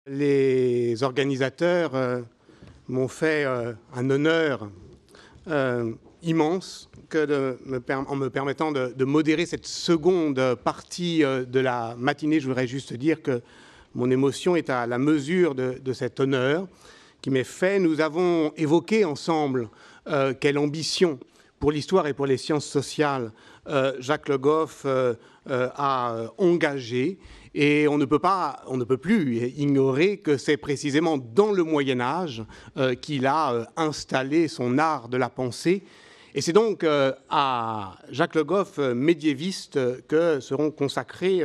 Les organisateurs m'ont fait un honneur immense en me permettant de modérer cette seconde partie de la matinée. Je voudrais juste dire que mon émotion est à la mesure de cet honneur qui m'est fait. Nous avons évoqué ensemble quelle ambition pour l'histoire et pour les sciences sociales Jacques Le Goff a engagé. Et on ne peut plus ignorer que c'est précisément dans le Moyen-Âge qu'il a installé son art de la pensée. Et c'est donc à Jacques Le Goff, médiéviste, que seront consacrées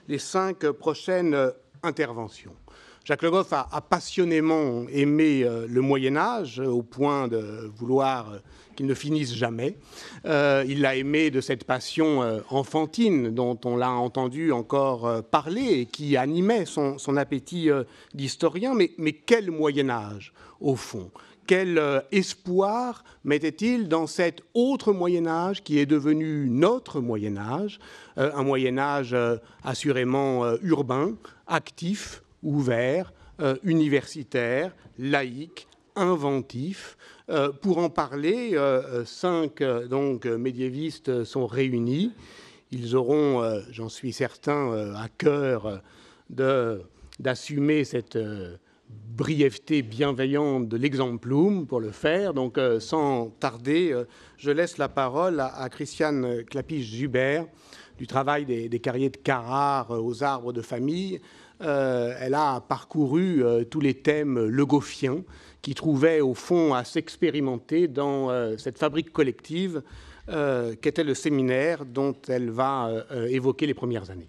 les 5 prochaines interventions. Jacques Le Goff a passionnément aimé le Moyen-Âge au point de vouloir qu'il ne finisse jamais. Il l'a aimé de cette passion enfantine dont on l'a entendu encore parler et qui animait son appétit d'historien. Mais quel Moyen-Âge, au fond? Quel espoir mettait-il dans cet autre Moyen-Âge qui est devenu notre Moyen-Âge, un Moyen-Âge assurément urbain, actif, ouvert, universitaire, laïque, inventif. Pour en parler, 5 donc, médiévistes sont réunis. Ils auront, j'en suis certain, à cœur d'assumer cette brièveté bienveillante de l'exemplum pour le faire. Donc, sans tarder, je laisse la parole à Christiane Clapiche-Zubert du travail des Carriers de Carrare aux arbres de famille. Elle a parcouru tous les thèmes legoffiens qui trouvaient au fond à s'expérimenter dans cette fabrique collective qu'était le séminaire dont elle va évoquer les premières années.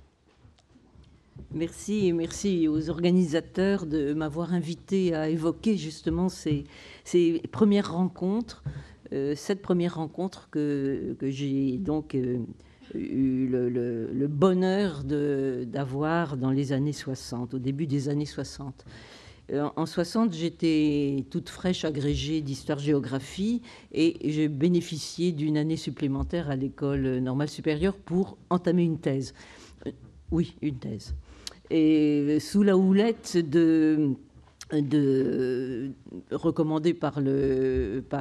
Merci, et merci aux organisateurs de m'avoir invité à évoquer justement ces premières rencontres, cette première rencontre que j'ai donc eu le bonheur d'avoir dans les années 60, au début des années 60. En 60, j'étais toute fraîche agrégée d'histoire-géographie et j'ai bénéficié d'une année supplémentaire à l'école normale supérieure pour entamer une thèse. Oui, une thèse. Et sous la houlette recommandée par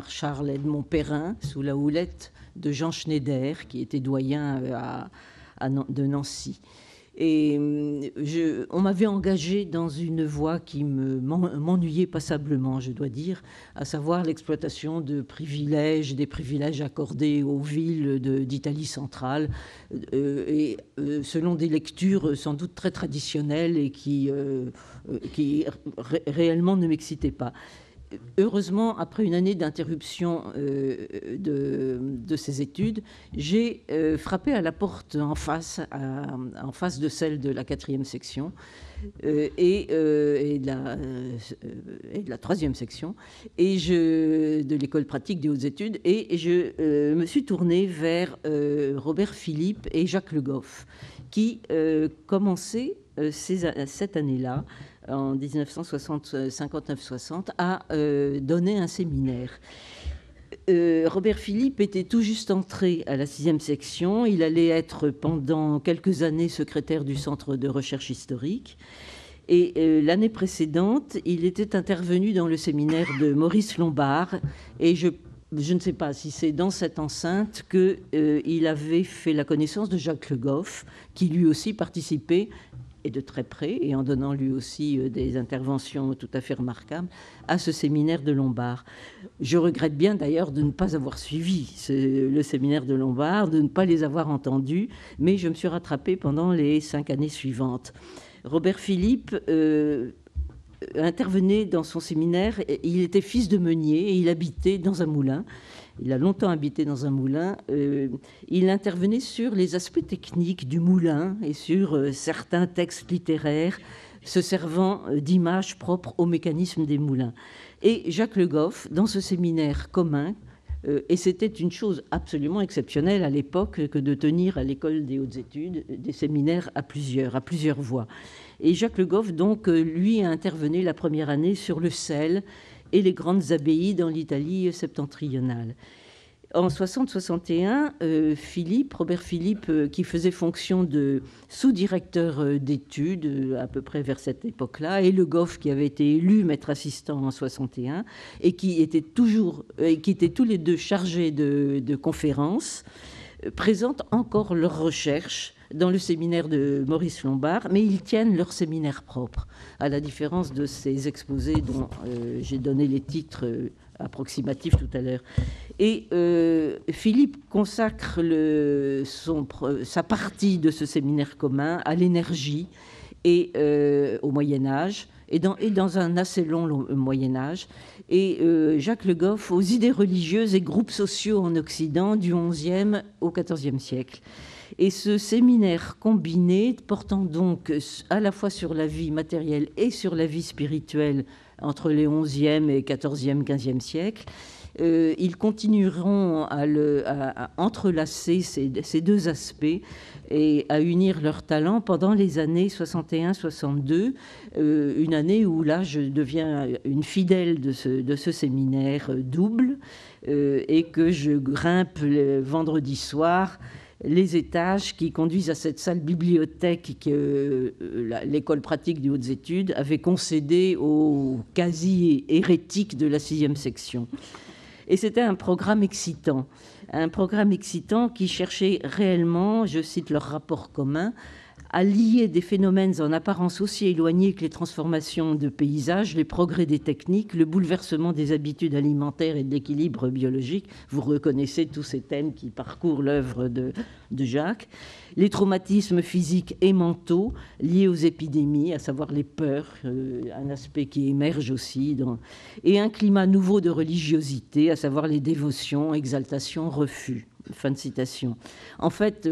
Charles Edmond Perrin, sous la houlette de Jean Schneider, qui était doyen de Nancy. Et on m'avait engagé dans une voie qui m'ennuyait passablement, je dois dire, à savoir l'exploitation des privilèges accordés aux villes d'Italie centrale, et selon des lectures sans doute très traditionnelles et qui réellement ne m'excitaient pas. Heureusement, après une année d'interruption de ces études, j'ai frappé à la porte en face de celle de la 4e section et de la 3e section de l'école pratique des hautes études, et je me suis tournée vers Robert Philippe et Jacques Le Goff, qui commençaient cette année-là, en 1959-60, à donner un séminaire. Robert Philippe était tout juste entré à la 6e section. Il allait être pendant quelques années secrétaire du Centre de recherche historique. Et l'année précédente, il était intervenu dans le séminaire de Maurice Lombard. Et je ne sais pas si c'est dans cette enceinte qu'il avait fait la connaissance de Jacques Le Goff, qui lui aussi participait, et de très près, et en donnant lui aussi des interventions tout à fait remarquables, à ce séminaire de Lombard. Je regrette bien d'ailleurs de ne pas avoir suivi le séminaire de Lombard, de ne pas les avoir entendus, mais je me suis rattrapée pendant les 5 années suivantes. Robert Philippe intervenait dans son séminaire. Il était fils de meunier et il habitait dans un moulin. Il a longtemps habité dans un moulin. Il intervenait sur les aspects techniques du moulin et sur certains textes littéraires se servant d'images propres au mécanisme des moulins. Et Jacques Le Goff, dans ce séminaire commun, et c'était une chose absolument exceptionnelle à l'époque que de tenir à l'école des hautes études des séminaires à plusieurs voix. Et Jacques Le Goff, donc, lui, a intervenu la première année sur le sel et les grandes abbayes dans l'Italie septentrionale. En 60-61, Robert Philippe, qui faisait fonction de sous-directeur d'études à peu près vers cette époque-là, et Le Goff, qui avait été élu maître assistant en 61, et qui étaient tous les deux chargés de conférences, présentent encore leurs recherches dans le séminaire de Maurice Lombard, mais ils tiennent leur séminaire propre, à la différence de ces exposés dont j'ai donné les titres approximatifs tout à l'heure. Et Philippe consacre sa partie de ce séminaire commun à l'énergie et au Moyen-Âge, et dans un assez long Moyen-Âge, et Jacques Le Goff aux idées religieuses et groupes sociaux en Occident du XIe au XIVe siècle. Et ce séminaire combiné, portant donc à la fois sur la vie matérielle et sur la vie spirituelle entre les XIe et XIVe, XVe siècles, ils continueront à entrelacer ces deux aspects et à unir leurs talents pendant les années 61-62, une année où là je deviens une fidèle de ce séminaire double, et que je grimpe le vendredi soir les étages qui conduisent à cette salle bibliothèque que l'école pratique des hautes études avait concédée aux quasi-hérétiques de la 6e section. Et c'était un programme excitant qui cherchait réellement, je cite leur rapport commun, à lier des phénomènes en apparence aussi éloignés que les transformations de paysages, les progrès des techniques, le bouleversement des habitudes alimentaires et de l'équilibre biologique. Vous reconnaissez tous ces thèmes qui parcourent l'œuvre de Jacques. Les traumatismes physiques et mentaux liés aux épidémies, à savoir les peurs, un aspect qui émerge aussi, et un climat nouveau de religiosité, à savoir les dévotions, exaltations, refus. Fin de citation. En fait,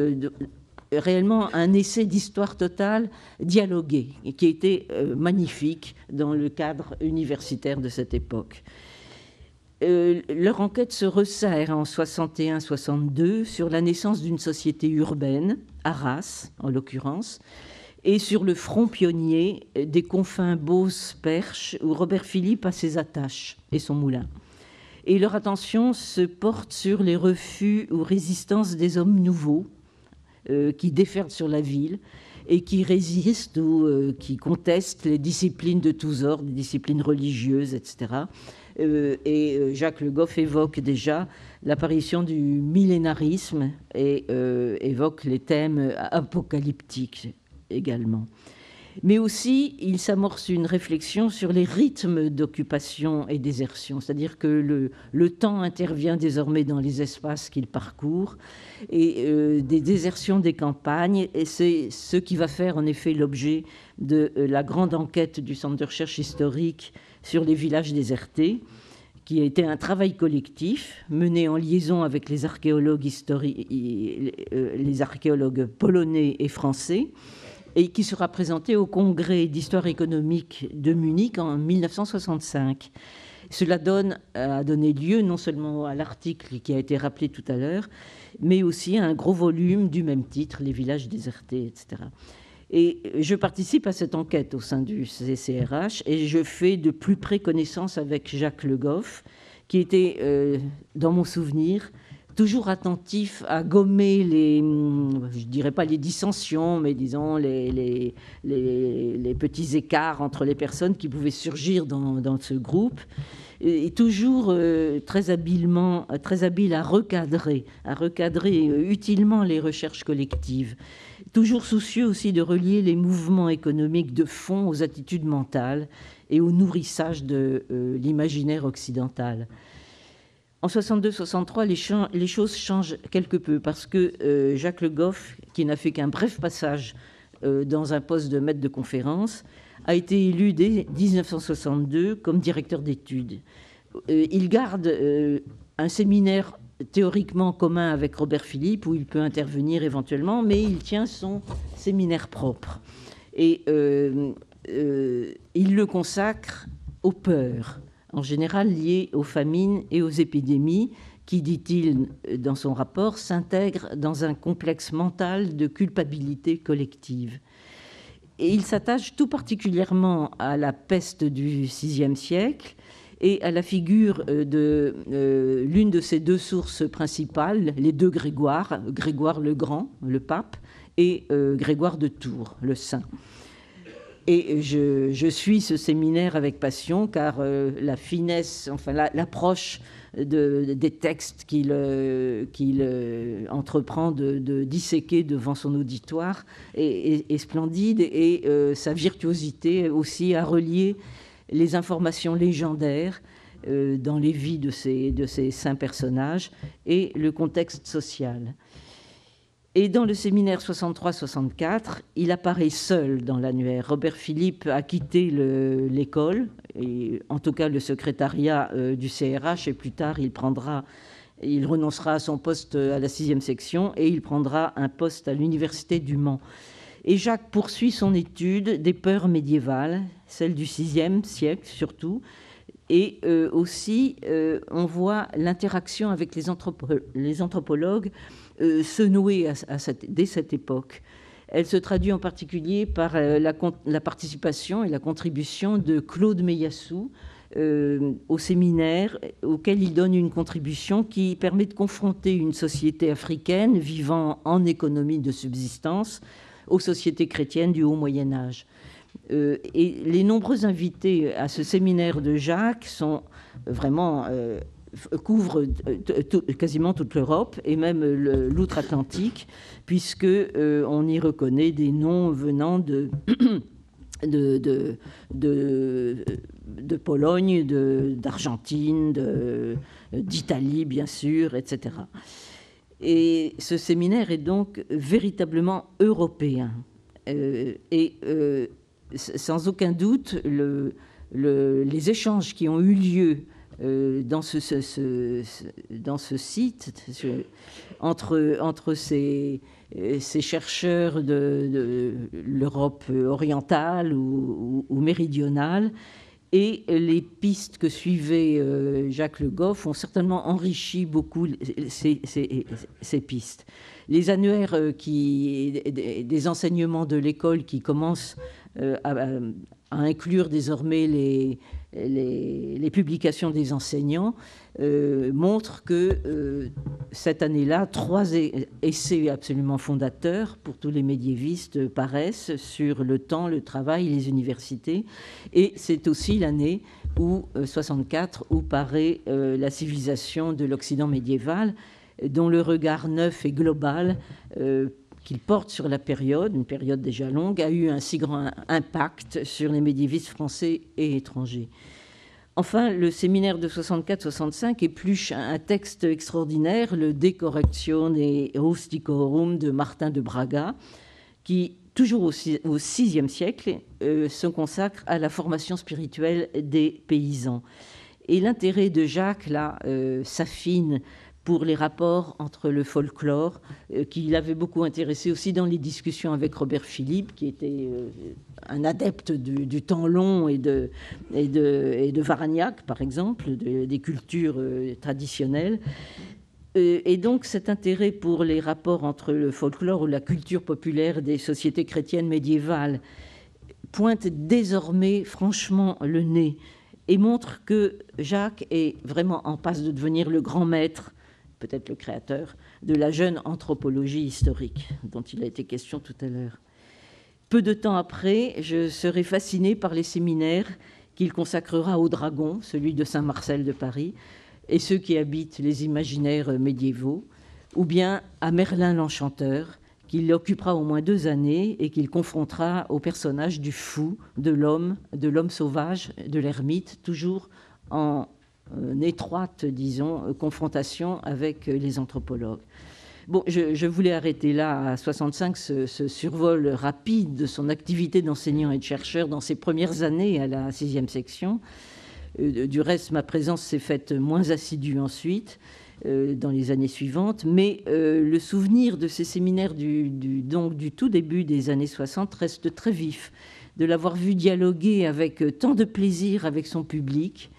réellement un essai d'histoire totale dialogué, et qui était magnifique dans le cadre universitaire de cette époque. Leur enquête se resserre en 61-62 sur la naissance d'une société urbaine, Arras en l'occurrence, et sur le front pionnier des confins Beauce-Perche, où Robert Philippe a ses attaches et son moulin. Et leur attention se porte sur les refus ou résistances des hommes nouveaux, qui déferlent sur la ville et qui résistent ou qui contestent les disciplines de tous ordres, les disciplines religieuses, etc. Et Jacques Le Goff évoque déjà l'apparition du millénarisme et évoque les thèmes apocalyptiques également. Mais aussi, il s'amorce une réflexion sur les rythmes d'occupation et désertion, c'est-à-dire que le temps intervient désormais dans les espaces qu'il parcourt, et des désertions des campagnes, et c'est ce qui va faire en effet l'objet de la grande enquête du Centre de recherche historique sur les villages désertés, qui a été un travail collectif mené en liaison avec les archéologues polonais et français, et qui sera présenté au Congrès d'histoire économique de Munich en 1965. Cela a donné lieu non seulement à l'article qui a été rappelé tout à l'heure, mais aussi à un gros volume du même titre, Les villages désertés, etc. Et je participe à cette enquête au sein du CCRH, et je fais de plus près connaissance avec Jacques Le Goff, qui était, dans mon souvenir, toujours attentif à gommer je dirais pas les dissensions, mais disons les petits écarts entre les personnes qui pouvaient surgir dans ce groupe, et toujours très habile à recadrer utilement les recherches collectives, toujours soucieux aussi de relier les mouvements économiques de fond aux attitudes mentales et au nourrissage de l'imaginaire occidental. En 62-63, les choses changent quelque peu parce que Jacques Le Goff, qui n'a fait qu'un bref passage dans un poste de maître de conférence, a été élu dès 1962 comme directeur d'études. Il garde un séminaire théoriquement commun avec Robert Philippe, où il peut intervenir éventuellement, mais il tient son séminaire propre. Et il le consacre aux peurs, en général liées aux famines et aux épidémies, qui, dit-il dans son rapport, s'intègrent dans un complexe mental de culpabilité collective. Et il s'attache tout particulièrement à la peste du VIe siècle et à la figure de l'une de ces deux sources principales, les deux Grégoire, Grégoire le Grand, le pape, et Grégoire de Tours, le saint. Et je suis ce séminaire avec passion, car la finesse, enfin l'approche des textes qu'il entreprend de disséquer devant son auditoire est splendide, et sa virtuosité aussi à relier les informations légendaires dans les vies de ces saints personnages et le contexte social. Et dans le séminaire 63-64, il apparaît seul dans l'annuaire. Robert Philippe a quitté l'école, et en tout cas le secrétariat du CRH, et plus tard il renoncera à son poste à la 6e section et il prendra un poste à l'université du Mans. Et Jacques poursuit son étude des peurs médiévales, celles du 6e siècle surtout, et aussi on voit l'interaction avec les anthropologues se nouer dès cette époque. Elle se traduit en particulier par la participation et la contribution de Claude Meilhassou au séminaire, auquel il donne une contribution qui permet de confronter une société africaine vivant en économie de subsistance aux sociétés chrétiennes du Haut Moyen-Âge. Et les nombreux invités à ce séminaire de Jacques sont vraiment... couvre quasiment toute l'Europe et même l'outre-Atlantique, puisque on y reconnaît des noms venant de Pologne, d'Argentine, d'Italie, bien sûr, etc. Et ce séminaire est donc véritablement européen. Sans aucun doute, les échanges qui ont eu lieu dans ce site, entre ces chercheurs de l'Europe orientale ou méridionale et les pistes que suivait Jacques Le Goff ont certainement enrichi beaucoup ces pistes. Les annuaires des enseignements de l'école qui commencent à inclure désormais les publications des enseignants montrent que cette année-là, 3 essais absolument fondateurs pour tous les médiévistes paraissent sur le temps, le travail, les universités. Et c'est aussi l'année où, 64, où paraît la civilisation de l'Occident médiéval, dont le regard neuf et global qu'il porte sur la période, une période déjà longue, a eu un si grand impact sur les médiévistes français et étrangers. Enfin, le séminaire de 64-65 épluche un texte extraordinaire, le De Correctione Rusticorum de Martin de Braga, qui, toujours au VIe siècle, se consacre à la formation spirituelle des paysans. Et l'intérêt de Jacques, là, s'affine pour les rapports entre le folklore, qui l'avait beaucoup intéressé aussi dans les discussions avec Robert Philippe, qui était un adepte du temps long et de Varagnac, par exemple, des cultures traditionnelles. Et donc cet intérêt pour les rapports entre le folklore ou la culture populaire des sociétés chrétiennes médiévales pointe désormais franchement le nez et montre que Jacques est vraiment en passe de devenir le grand maître, peut-être le créateur, de la jeune anthropologie historique dont il a été question tout à l'heure. Peu de temps après, je serai fascinée par les séminaires qu'il consacrera au dragon, celui de Saint-Marcel de Paris, et ceux qui habitent les imaginaires médiévaux, ou bien à Merlin l'Enchanteur, qu'il occupera au moins 2 années et qu'il confrontera au personnage du fou, de l'homme sauvage, de l'ermite, toujours en étroite, disons, confrontation avec les anthropologues. Bon, je voulais arrêter là, à 65, ce survol rapide de son activité d'enseignant et de chercheur dans ses premières années à la 6e section. Du reste, ma présence s'est faite moins assidue ensuite, dans les années suivantes, mais le souvenir de ces séminaires donc du tout début des années 60 reste très vif, de l'avoir vu dialoguer avec tant de plaisir avec son public,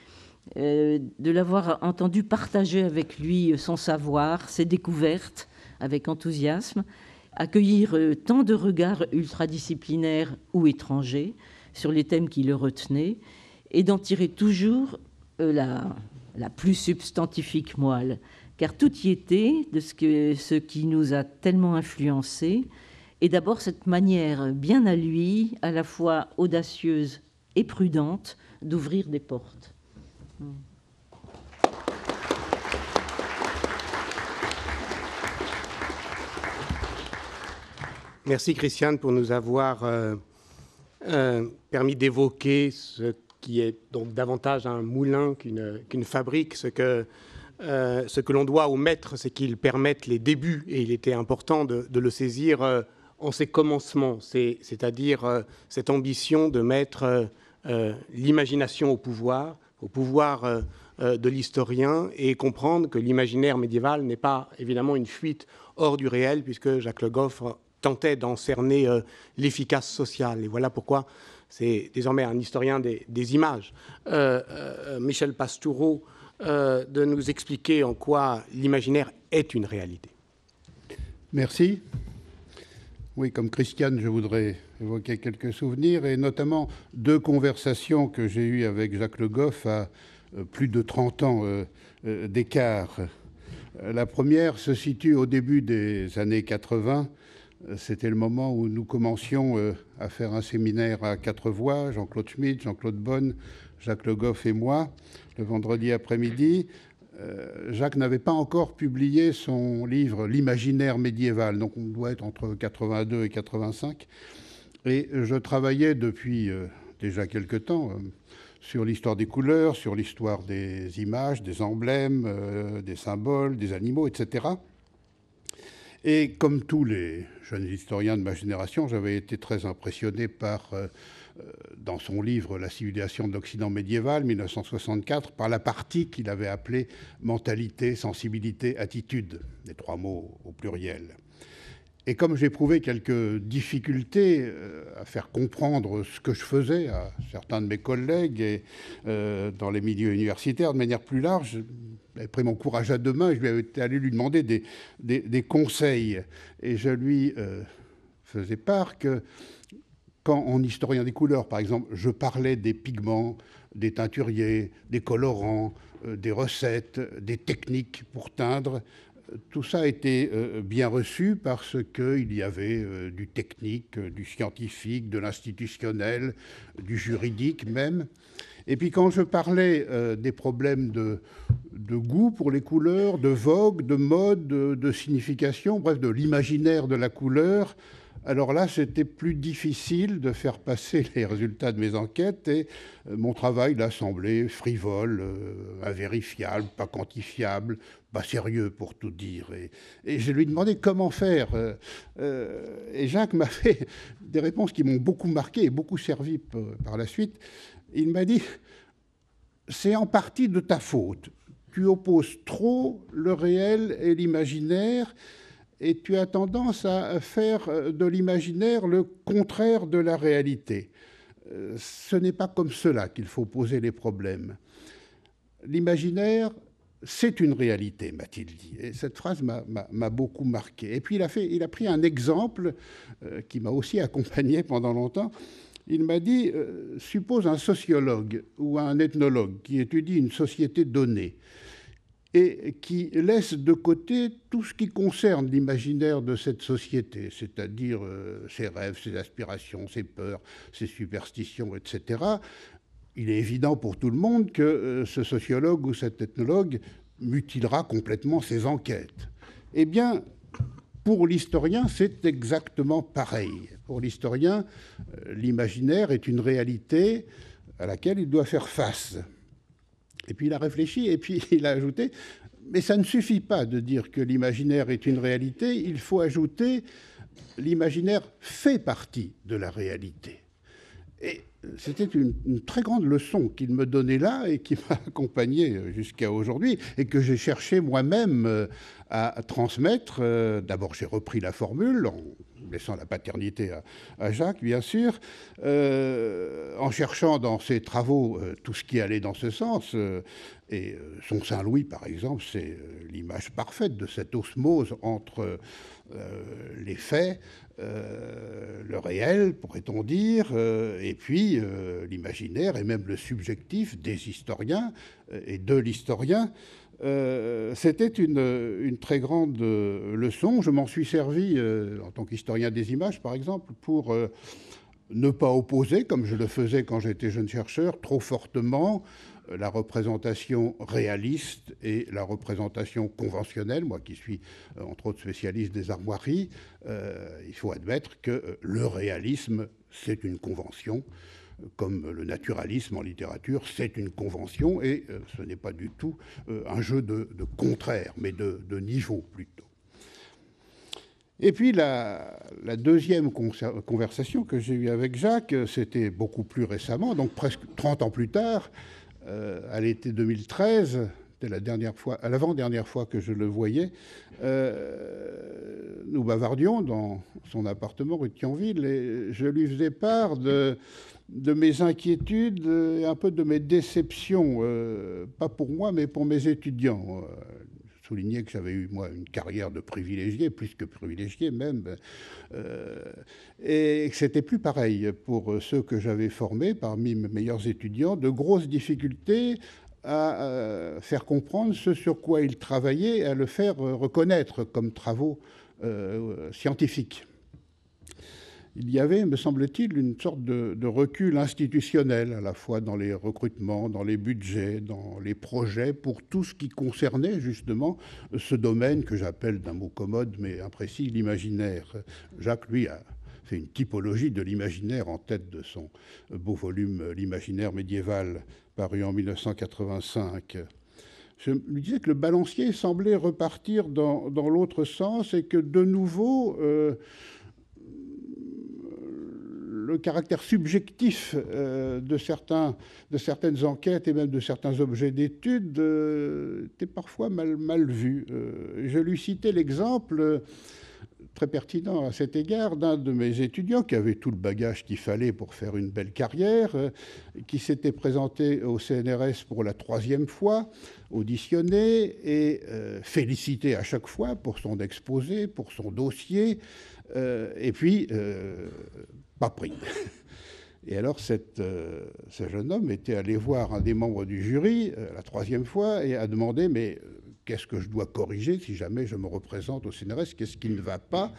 de l'avoir entendu partager avec lui son savoir, ses découvertes avec enthousiasme, accueillir tant de regards ultradisciplinaires ou étrangers sur les thèmes qui le retenaient, et d'en tirer toujours la plus substantifique moelle, car tout y était de ce qui nous a tellement influencés, et d'abord cette manière bien à lui, à la fois audacieuse et prudente, d'ouvrir des portes. Merci Christiane pour nous avoir permis d'évoquer ce qui est donc davantage un moulin qu'une fabrique. Ce que l'on doit aux maîtres, c'est qu'ils permettent les débuts, et il était important de le saisir en ses commencements, c'est-à-dire cette ambition de mettre l'imagination au pouvoir de l'historien, et comprendre que l'imaginaire médiéval n'est pas évidemment une fuite hors du réel, puisque Jacques Le Goff tentait d'en cerner l'efficace sociale. Et voilà pourquoi c'est désormais un historien des images, Michel Pastoureau, de nous expliquer en quoi l'imaginaire est une réalité. Merci. Oui, comme Christiane, je voudrais évoquer quelques souvenirs, et notamment 2 conversations que j'ai eues avec Jacques Le Goff à plus de 30 ans d'écart. La première se situe au début des années 80. C'était le moment où nous commencions à faire un séminaire à 4 voix, Jean-Claude Schmitt, Jean-Claude Bonne, Jacques Le Goff et moi, le vendredi après-midi. Jacques n'avait pas encore publié son livre « L'imaginaire médiéval », donc on doit être entre 82 et 85. Et je travaillais depuis déjà quelque temps sur l'histoire des couleurs, sur l'histoire des images, des emblèmes, des symboles, des animaux, etc. Et comme tous les jeunes historiens de ma génération, j'avais été très impressionné par, dans son livre « La civilisation de l'Occident médiéval » 1964, par la partie qu'il avait appelée « mentalité, sensibilité, attitude », les 3 mots au pluriel. Et comme j'éprouvais quelques difficultés à faire comprendre ce que je faisais à certains de mes collègues et dans les milieux universitaires de manière plus large, j'avais pris mon courage à 2 mains et je lui avais été allé lui demander des conseils. Et je lui faisais part que quand, en historien des couleurs, par exemple, je parlais des pigments, des teinturiers, des colorants, des recettes, des techniques pour teindre, tout ça a été bien reçu parce qu'il y avait du technique, du scientifique, de l'institutionnel, du juridique même. Et puis quand je parlais des problèmes de goût pour les couleurs, de vogue, de mode, de signification, bref, de l'imaginaire de la couleur, alors là, c'était plus difficile de faire passer les résultats de mes enquêtes, et mon travail là semblait frivole, invérifiable, pas quantifiable, pas sérieux pour tout dire. Et je lui demandais comment faire. Et Jacques m'a fait des réponses qui m'ont beaucoup marqué et beaucoup servi par la suite. Il m'a dit « C'est en partie de ta faute. Tu opposes trop le réel et l'imaginaire, et tu as tendance à faire de l'imaginaire le contraire de la réalité. Ce n'est pas comme cela qu'il faut poser les problèmes. L'imaginaire, c'est une réalité, m'a-t-il dit. Et cette phrase m'a beaucoup marqué. Et puis il a pris un exemple qui m'a aussi accompagné pendant longtemps. Il m'a dit, suppose un sociologue ou un ethnologue qui étudie une société donnée et qui laisse de côté tout ce qui concerne l'imaginaire de cette société, c'est-à-dire ses rêves, ses aspirations, ses peurs, ses superstitions, etc. Il est évident pour tout le monde que ce sociologue ou cet ethnologue mutilera complètement ses enquêtes. Eh bien, pour l'historien, c'est exactement pareil. Pour l'historien, l'imaginaire est une réalité à laquelle il doit faire face. Et puis il a réfléchi et puis il a ajouté « Mais ça ne suffit pas de dire que l'imaginaire est une réalité, il faut ajouter l'imaginaire fait partie de la réalité. » Et c'était une très grande leçon qu'il me donnait là et qui m'a accompagné jusqu'à aujourd'hui et que j'ai cherché moi-même à transmettre. D'abord, j'ai repris la formule en laissant la paternité à Jacques, bien sûr, en cherchant dans ses travaux tout ce qui allait dans ce sens. Et son Saint-Louis, par exemple, c'est l'image parfaite de cette osmose entre les faits, le réel, pourrait-on dire, et puis l'imaginaire et même le subjectif des historiens et de l'historien. C'était une très grande leçon. Je m'en suis servi en tant qu'historien des images, par exemple, pour ne pas opposer, comme je le faisais quand j'étais jeune chercheur, trop fortement la représentation réaliste et la représentation conventionnelle. Moi qui suis entre autres spécialiste des armoiries, il faut admettre que le réalisme, c'est une convention, comme le naturalisme en littérature, c'est une convention, et ce n'est pas du tout un jeu de contraire, mais de niveau plutôt. Et puis la deuxième conversation que j'ai eue avec Jacques, c'était beaucoup plus récemment, donc presque 30 ans plus tard, à l'été 2013, c'était l'avant-dernière fois que je le voyais. Nous bavardions dans son appartement rue de Thionville, et je lui faisais part de mes inquiétudes et un peu de mes déceptions, pas pour moi, mais pour mes étudiants. Je soulignais que j'avais eu, moi, une carrière de privilégié, plus que privilégié même, et que c'était plus pareil pour ceux que j'avais formés parmi mes meilleurs étudiants, de grosses difficultés à faire comprendre ce sur quoi ils travaillaient et à le faire reconnaître comme travaux scientifiques. Il y avait, me semble-t-il, une sorte de recul institutionnel, à la fois dans les recrutements, dans les budgets, dans les projets, pour tout ce qui concernait justement ce domaine que j'appelle d'un mot commode mais imprécis, l'imaginaire. Jacques, lui, a fait une typologie de l'imaginaire en tête de son beau volume « L'imaginaire médiéval », paru en 1985. Je lui disais que le balancier semblait repartir dans l'autre sens et que, de nouveau, le caractère subjectif de certaines enquêtes et même de certains objets d'étude était parfois mal vu. Je lui citais l'exemple très pertinent à cet égard d'un de mes étudiants qui avait tout le bagage qu'il fallait pour faire une belle carrière, qui s'était présenté au CNRS pour la 3e fois, auditionné et félicité à chaque fois pour son exposé, pour son dossier, et puis pas pris. Et alors, ce jeune homme était allé voir un des membres du jury la 3e fois et a demandé « mais qu'est-ce que je dois corriger si jamais je me représente au CNRS? Qu'est-ce qui ne va pas ?»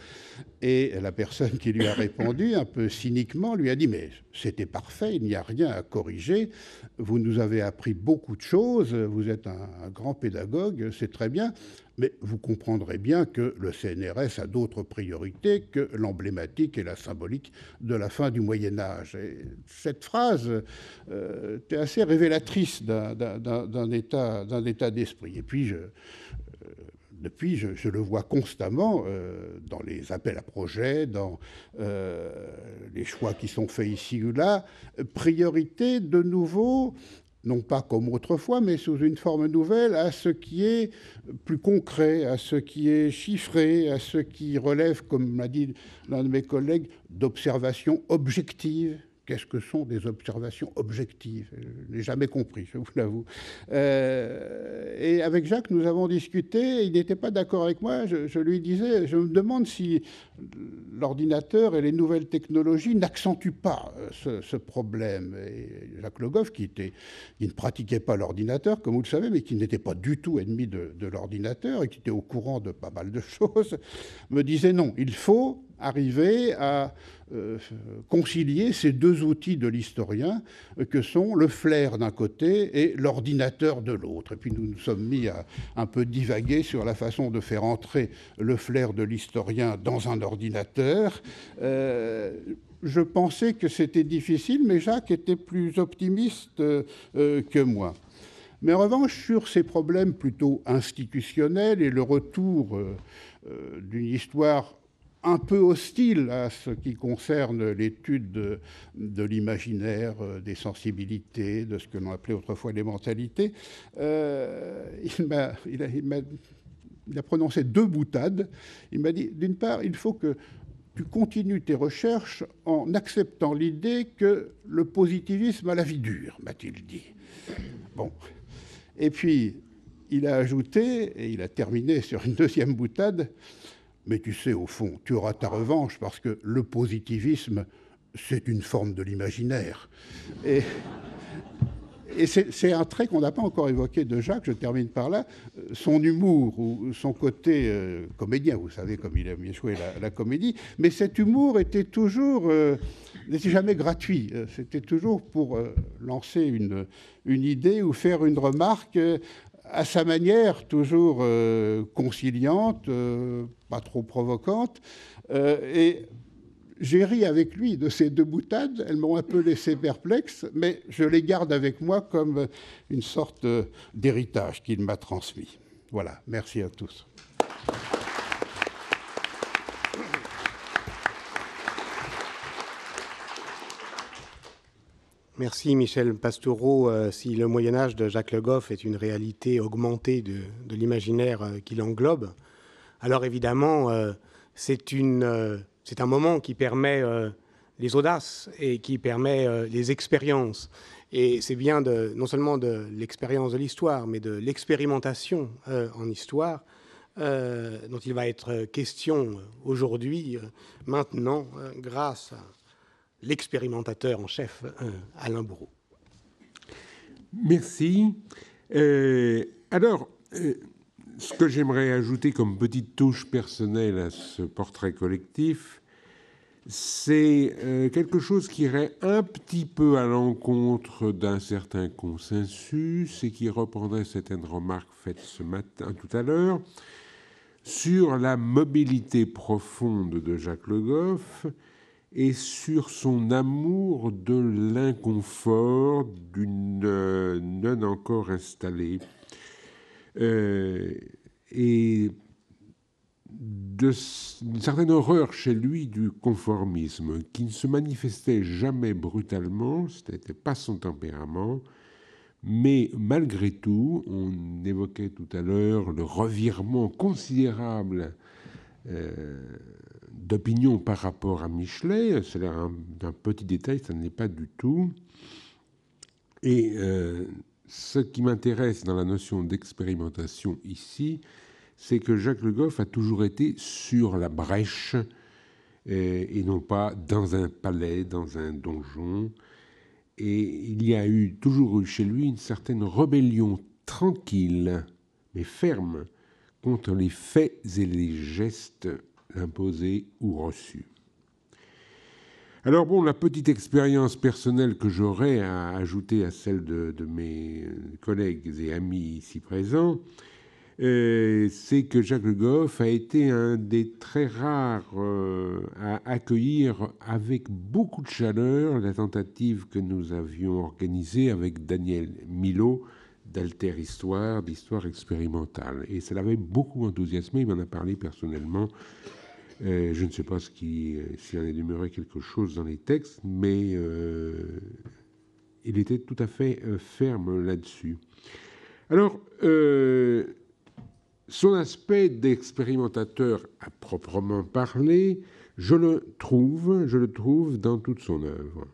Et la personne qui lui a répondu, un peu cyniquement, lui a dit « mais c'était parfait, il n'y a rien à corriger. Vous nous avez appris beaucoup de choses, vous êtes un grand pédagogue, c'est très bien. Mais vous comprendrez bien que le CNRS a d'autres priorités que l'emblématique et la symbolique de la fin du Moyen-Âge. » Et cette phrase était assez révélatrice d'un état d'esprit. Et puis, depuis, je le vois constamment dans les appels à projets, dans les choix qui sont faits ici ou là. Priorité, de nouveau, non pas comme autrefois, mais sous une forme nouvelle, à ce qui est plus concret, à ce qui est chiffré, à ce qui relève, comme l'a dit l'un de mes collègues, d'observations objectives. Qu'est-ce que sont des observations objectives? Je n'ai jamais compris, je vous l'avoue. Et avec Jacques, nous avons discuté. Il n'était pas d'accord avec moi. Je lui disais, je me demande si l'ordinateur et les nouvelles technologies n'accentuent pas ce problème. Et Jacques Le Goff, qui ne pratiquait pas l'ordinateur, comme vous le savez, mais qui n'était pas du tout ennemi de l'ordinateur et qui était au courant de pas mal de choses, me disait non, il faut arriver à concilier ces deux outils de l'historien que sont le flair d'un côté et l'ordinateur de l'autre. Et puis nous nous sommes mis à un peu divaguer sur la façon de faire entrer le flair de l'historien dans un ordinateur. Je pensais que c'était difficile, mais Jacques était plus optimiste que moi. Mais en revanche, sur ces problèmes plutôt institutionnels et le retour d'une histoire un peu hostile à ce qui concerne l'étude de l'imaginaire, des sensibilités, de ce que l'on appelait autrefois les mentalités, il a prononcé deux boutades. Il m'a dit, d'une part, il faut que tu continues tes recherches en acceptant l'idée que le positivisme a la vie dure, m'a-t-il dit. Bon. Et puis, il a ajouté, et il a terminé sur une deuxième boutade, mais tu sais, au fond, tu auras ta revanche parce que le positivisme, c'est une forme de l'imaginaire. Et c'est un trait qu'on n'a pas encore évoqué de Jacques, je termine par là, son humour ou son côté comédien, vous savez comme il aime jouer la comédie, mais cet humour était toujours, n'était jamais gratuit, c'était toujours pour lancer une idée ou faire une remarque à sa manière, toujours conciliante, pas trop provocante, et j'ai ri avec lui de ces deux boutades. Elles m'ont un peu laissé perplexe, mais je les garde avec moi comme une sorte d'héritage qu'il m'a transmis. Voilà, merci à tous. Merci Michel Pastoureau. Si le Moyen-Âge de Jacques Le Goff est une réalité augmentée de l'imaginaire qui l'englobe, alors évidemment, c'est un moment qui permet les audaces et qui permet les expériences. Et c'est bien non seulement de l'expérience de l'histoire, mais de l'expérimentation en histoire dont il va être question aujourd'hui, maintenant, grâce à l'expérimentateur en chef, Alain Bourreau. Merci. Alors, ce que j'aimerais ajouter comme petite touche personnelle à ce portrait collectif, c'est quelque chose qui irait un petit peu à l'encontre d'un certain consensus et qui reprendrait certaines remarques faites ce matin, tout à l'heure, sur la mobilité profonde de Jacques Le Goff et sur son amour de l'inconfort d'une non encore installée. Et d'une certaine horreur chez lui du conformisme, qui ne se manifestait jamais brutalement, ce n'était pas son tempérament, mais malgré tout, on évoquait tout à l'heure le revirement considérable d'opinion par rapport à Michelet. C'est un petit détail, ça ne l'est pas du tout. Et ce qui m'intéresse dans la notion d'expérimentation ici, c'est que Jacques Le Goff a toujours été sur la brèche et non pas dans un palais, dans un donjon. Et il y a toujours eu chez lui une certaine rébellion tranquille, mais ferme, contre les faits et les gestes imposés ou reçus. Alors bon, la petite expérience personnelle que j'aurais à ajouter à celle de mes collègues et amis ici présents, c'est que Jacques Le Goff a été un des très rares à accueillir avec beaucoup de chaleur la tentative que nous avions organisée avec Daniel Milot d'Alter Histoire, d'histoire expérimentale. Et ça l'avait beaucoup enthousiasmé, il m'en a parlé personnellement. Je ne sais pas s'il en est demeuré quelque chose dans les textes, mais il était tout à fait ferme là-dessus. Alors, son aspect d'expérimentateur à proprement parler, je le trouve dans toute son œuvre.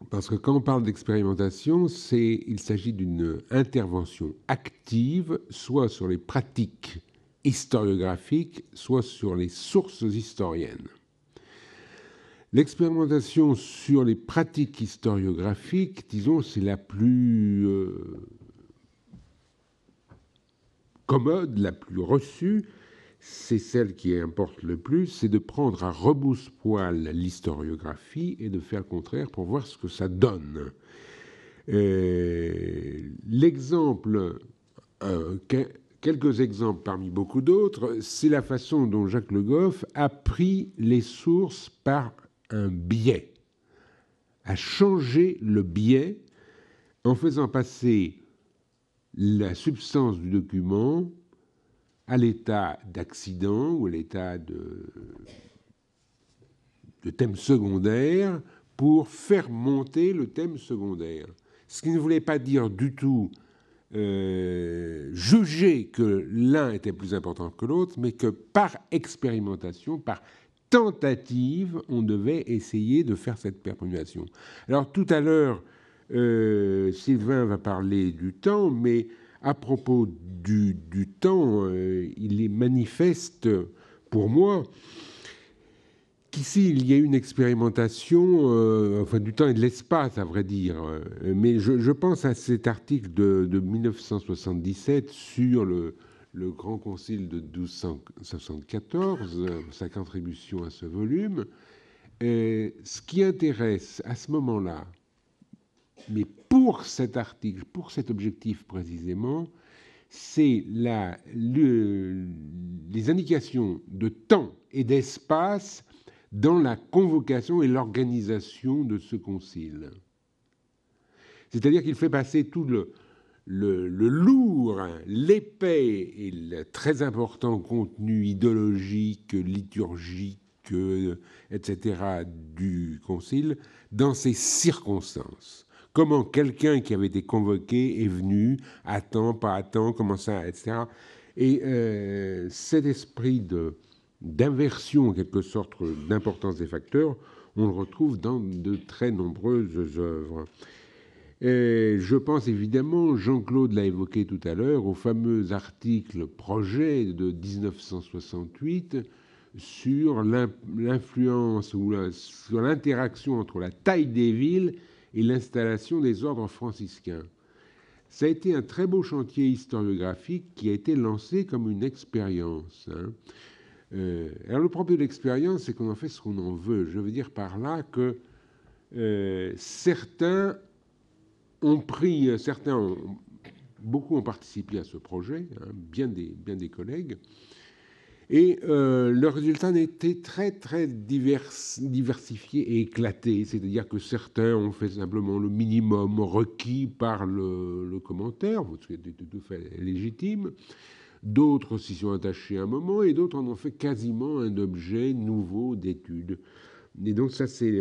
Parce que quand on parle d'expérimentation, il s'agit d'une intervention active, soit sur les pratiques historiographiques, soit sur les sources historiennes. L'expérimentation sur les pratiques historiographiques, disons, c'est la plus commode, la plus reçue, c'est celle qui importe le plus, c'est de prendre à rebrousse-poil l'historiographie et de faire le contraire pour voir ce que ça donne. L'exemple, quelques exemples parmi beaucoup d'autres, c'est la façon dont Jacques Le Goff a pris les sources par un biais, a changé le biais en faisant passer la substance du document à l'état d'accident ou à l'état de thème secondaire pour faire monter le thème secondaire. Ce qui ne voulait pas dire du tout juger que l'un était plus important que l'autre, mais que par expérimentation, par tentative, on devait essayer de faire cette perpétuation. Alors tout à l'heure, Sylvain va parler du temps, mais à propos du temps, il est manifeste pour moi qu'ici, il y a une expérimentation, enfin du temps et de l'espace, à vrai dire. Mais je pense à cet article de 1977 sur le Grand Concile de 1274, sa contribution à ce volume. Ce qui intéresse à ce moment-là, mais pour cet article, pour cet objectif précisément, c'est les indications de temps et d'espace dans la convocation et l'organisation de ce concile. C'est-à-dire qu'il fait passer tout le lourd, l'épais et le très important contenu idéologique, liturgique, etc. du concile dans ces circonstances. Comment quelqu'un qui avait été convoqué est venu, à temps, pas à temps, comment ça, etc. Et cet esprit d'inversion, en quelque sorte, d'importance des facteurs, on le retrouve dans de très nombreuses œuvres. Et je pense évidemment, Jean-Claude l'a évoqué tout à l'heure, au fameux article projet de 1968 sur l'influence ou sur l'interaction entre la taille des villes et l'installation des ordres franciscains. Ça a été un très beau chantier historiographique qui a été lancé comme une expérience. Alors le problème de l'expérience, c'est qu'on en fait ce qu'on en veut. Je veux dire par là que beaucoup ont participé à ce projet, bien des collègues, et le résultat était très, très diversifié et éclaté. C'est-à-dire que certains ont fait simplement le minimum requis par le commentaire, ce qui était tout à fait légitime. D'autres s'y sont attachés un moment, et d'autres en ont fait quasiment un objet nouveau d'étude. Et donc ça, c'est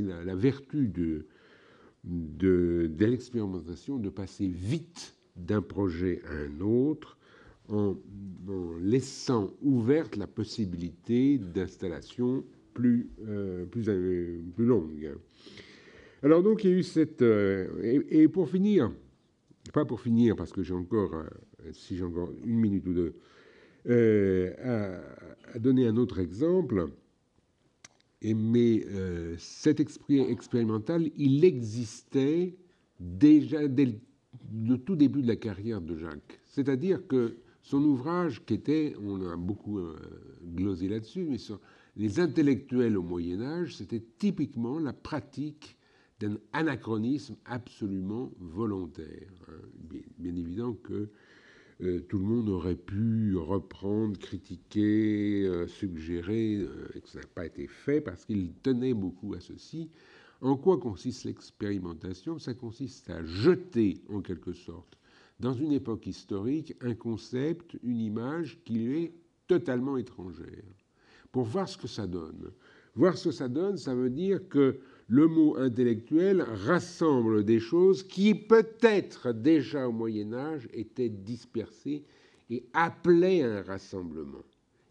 la vertu de l'expérimentation, de passer vite d'un projet à un autre, en laissant ouverte la possibilité d'installation plus longue. Alors donc il y a eu cette... et pour finir, pas pour finir parce que j'ai encore une minute ou deux, à donner un autre exemple, mais cet esprit expérimental, il existait déjà dès le tout début de la carrière de Jacques. C'est-à-dire que son ouvrage, qui était, on a beaucoup glosé là-dessus, mais sur les intellectuels au Moyen-Âge, c'était typiquement la pratique d'un anachronisme absolument volontaire. Bien évident que tout le monde aurait pu reprendre, critiquer, suggérer, et que ça n'a pas été fait parce qu'il tenait beaucoup à ceci. En quoi consiste l'expérimentation? Ça consiste à jeter, en quelque sorte, dans une époque historique, un concept, une image qui lui est totalement étrangère, pour voir ce que ça donne. Voir ce que ça donne, ça veut dire que le mot intellectuel rassemble des choses qui, peut-être déjà au Moyen-Âge, étaient dispersées et appelaient à un rassemblement.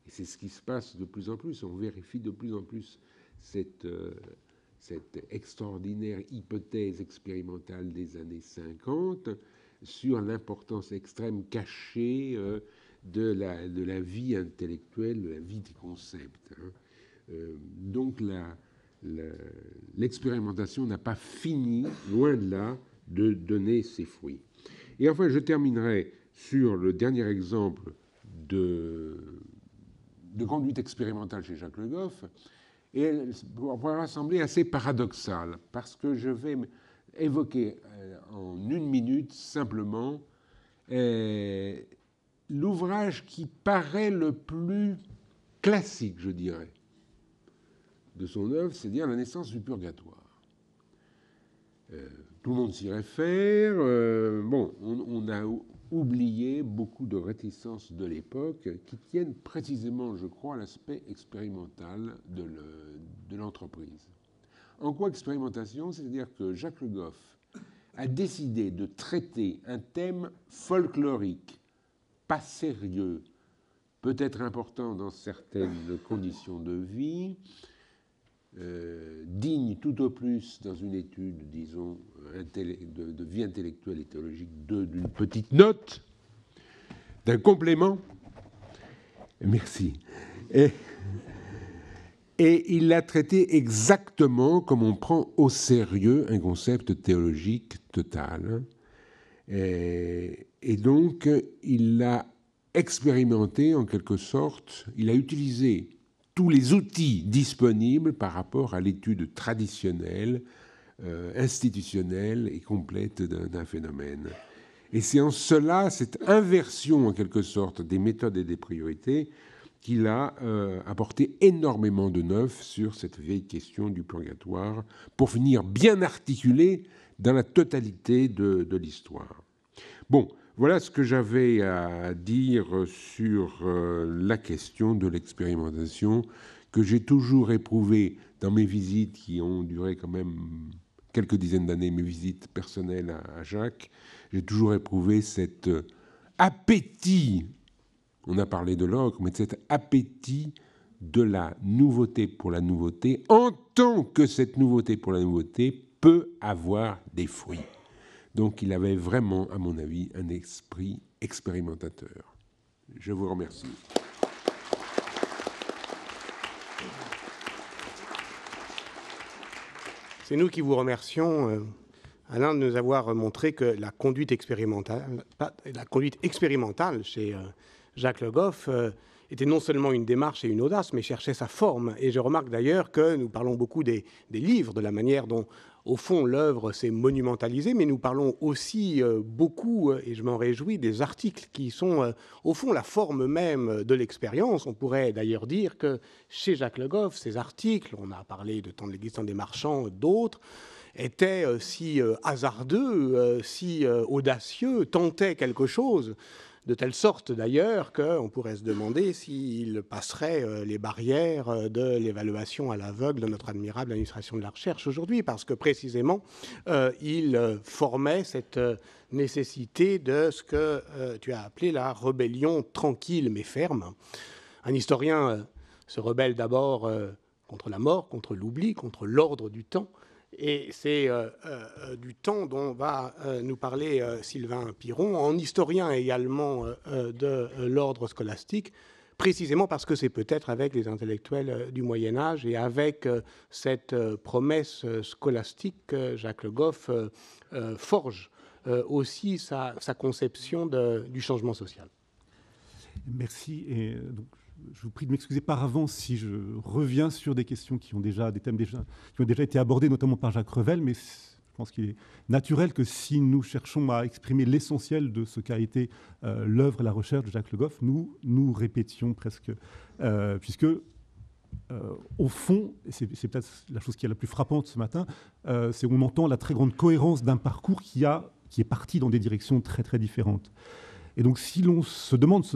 Et c'est ce qui se passe de plus en plus. On vérifie de plus en plus cette extraordinaire hypothèse expérimentale des années 50 sur l'importance extrême cachée de la vie intellectuelle, de la vie des concepts. Donc l'expérimentation n'a pas fini, loin de là, de donner ses fruits. Et enfin, je terminerai sur le dernier exemple de conduite expérimentale chez Jacques Le Goff, et elle pourra sembler assez paradoxale, parce que je vais évoquer en une minute simplement l'ouvrage qui paraît le plus classique, je dirais, de son œuvre, c'est-à-dire La naissance du purgatoire. Tout le monde s'y réfère. On a oublié beaucoup de réticences de l'époque qui tiennent précisément, je crois, à l'aspect expérimental de l'entreprise. En quoi expérimentation? C'est-à-dire que Jacques Le Goff a décidé de traiter un thème folklorique, pas sérieux, peut-être important dans certaines conditions de vie, digne tout au plus dans une étude, disons, de vie intellectuelle et théologique d'une petite note, d'un complément. Merci. Et il l'a traité exactement comme on prend au sérieux un concept théologique total. Et donc, il l'a expérimenté en quelque sorte. Il a utilisé tous les outils disponibles par rapport à l'étude traditionnelle, institutionnelle et complète d'un phénomène. Et c'est en cela, cette inversion en quelque sorte des méthodes et des priorités, qu'il a apporté énormément de neuf sur cette vieille question du purgatoire pour venir bien articuler dans la totalité de l'histoire. Bon, voilà ce que j'avais à dire sur la question de l'expérimentation que j'ai toujours éprouvée dans mes visites qui ont duré quand même quelques dizaines d'années, mes visites personnelles à Jacques. J'ai toujours éprouvé cet appétit, on a parlé de l'ogre, mais cet appétit de la nouveauté pour la nouveauté, en tant que cette nouveauté pour la nouveauté peut avoir des fruits. Donc il avait vraiment, à mon avis, un esprit expérimentateur. Je vous remercie. C'est nous qui vous remercions, Alain, de nous avoir montré que la conduite expérimentale chez Jacques Le Goff était non seulement une démarche et une audace, mais cherchait sa forme. Et je remarque d'ailleurs que nous parlons beaucoup des livres, de la manière dont, au fond, l'œuvre s'est monumentalisée, mais nous parlons aussi beaucoup, et je m'en réjouis, des articles qui sont, au fond, la forme même de l'expérience. On pourrait d'ailleurs dire que chez Jacques Le Goff, ces articles, on a parlé de Temps de l'existence des marchands, d'autres, étaient si hasardeux, si audacieux, tentaient quelque chose, de telle sorte d'ailleurs qu'on pourrait se demander s'il passerait les barrières de l'évaluation à l'aveugle de notre admirable administration de la recherche aujourd'hui, parce que précisément, il formait cette nécessité de ce que tu as appelé la rébellion tranquille mais ferme. Un historien se rebelle d'abord contre la mort, contre l'oubli, contre l'ordre du temps. Et c'est du temps dont va nous parler Sylvain Piron, en historien également de l'ordre scolastique, précisément parce que c'est peut-être avec les intellectuels du Moyen-Âge et avec cette promesse scolastique que Jacques Le Goff forge aussi sa conception du changement social. Merci. Et donc, je vous prie de m'excuser par avance si je reviens sur des questions qui ont déjà, des thèmes qui ont déjà été abordés, notamment par Jacques Revel, mais je pense qu'il est naturel que si nous cherchons à exprimer l'essentiel de ce qu'a été l'œuvre et la recherche de Jacques Le Goff, nous répétions presque, puisque au fond, et c'est peut-être la chose qui est la plus frappante ce matin, c'est qu'on entend la très grande cohérence d'un parcours qui est parti dans des directions très très différentes. Et donc, si l'on se demande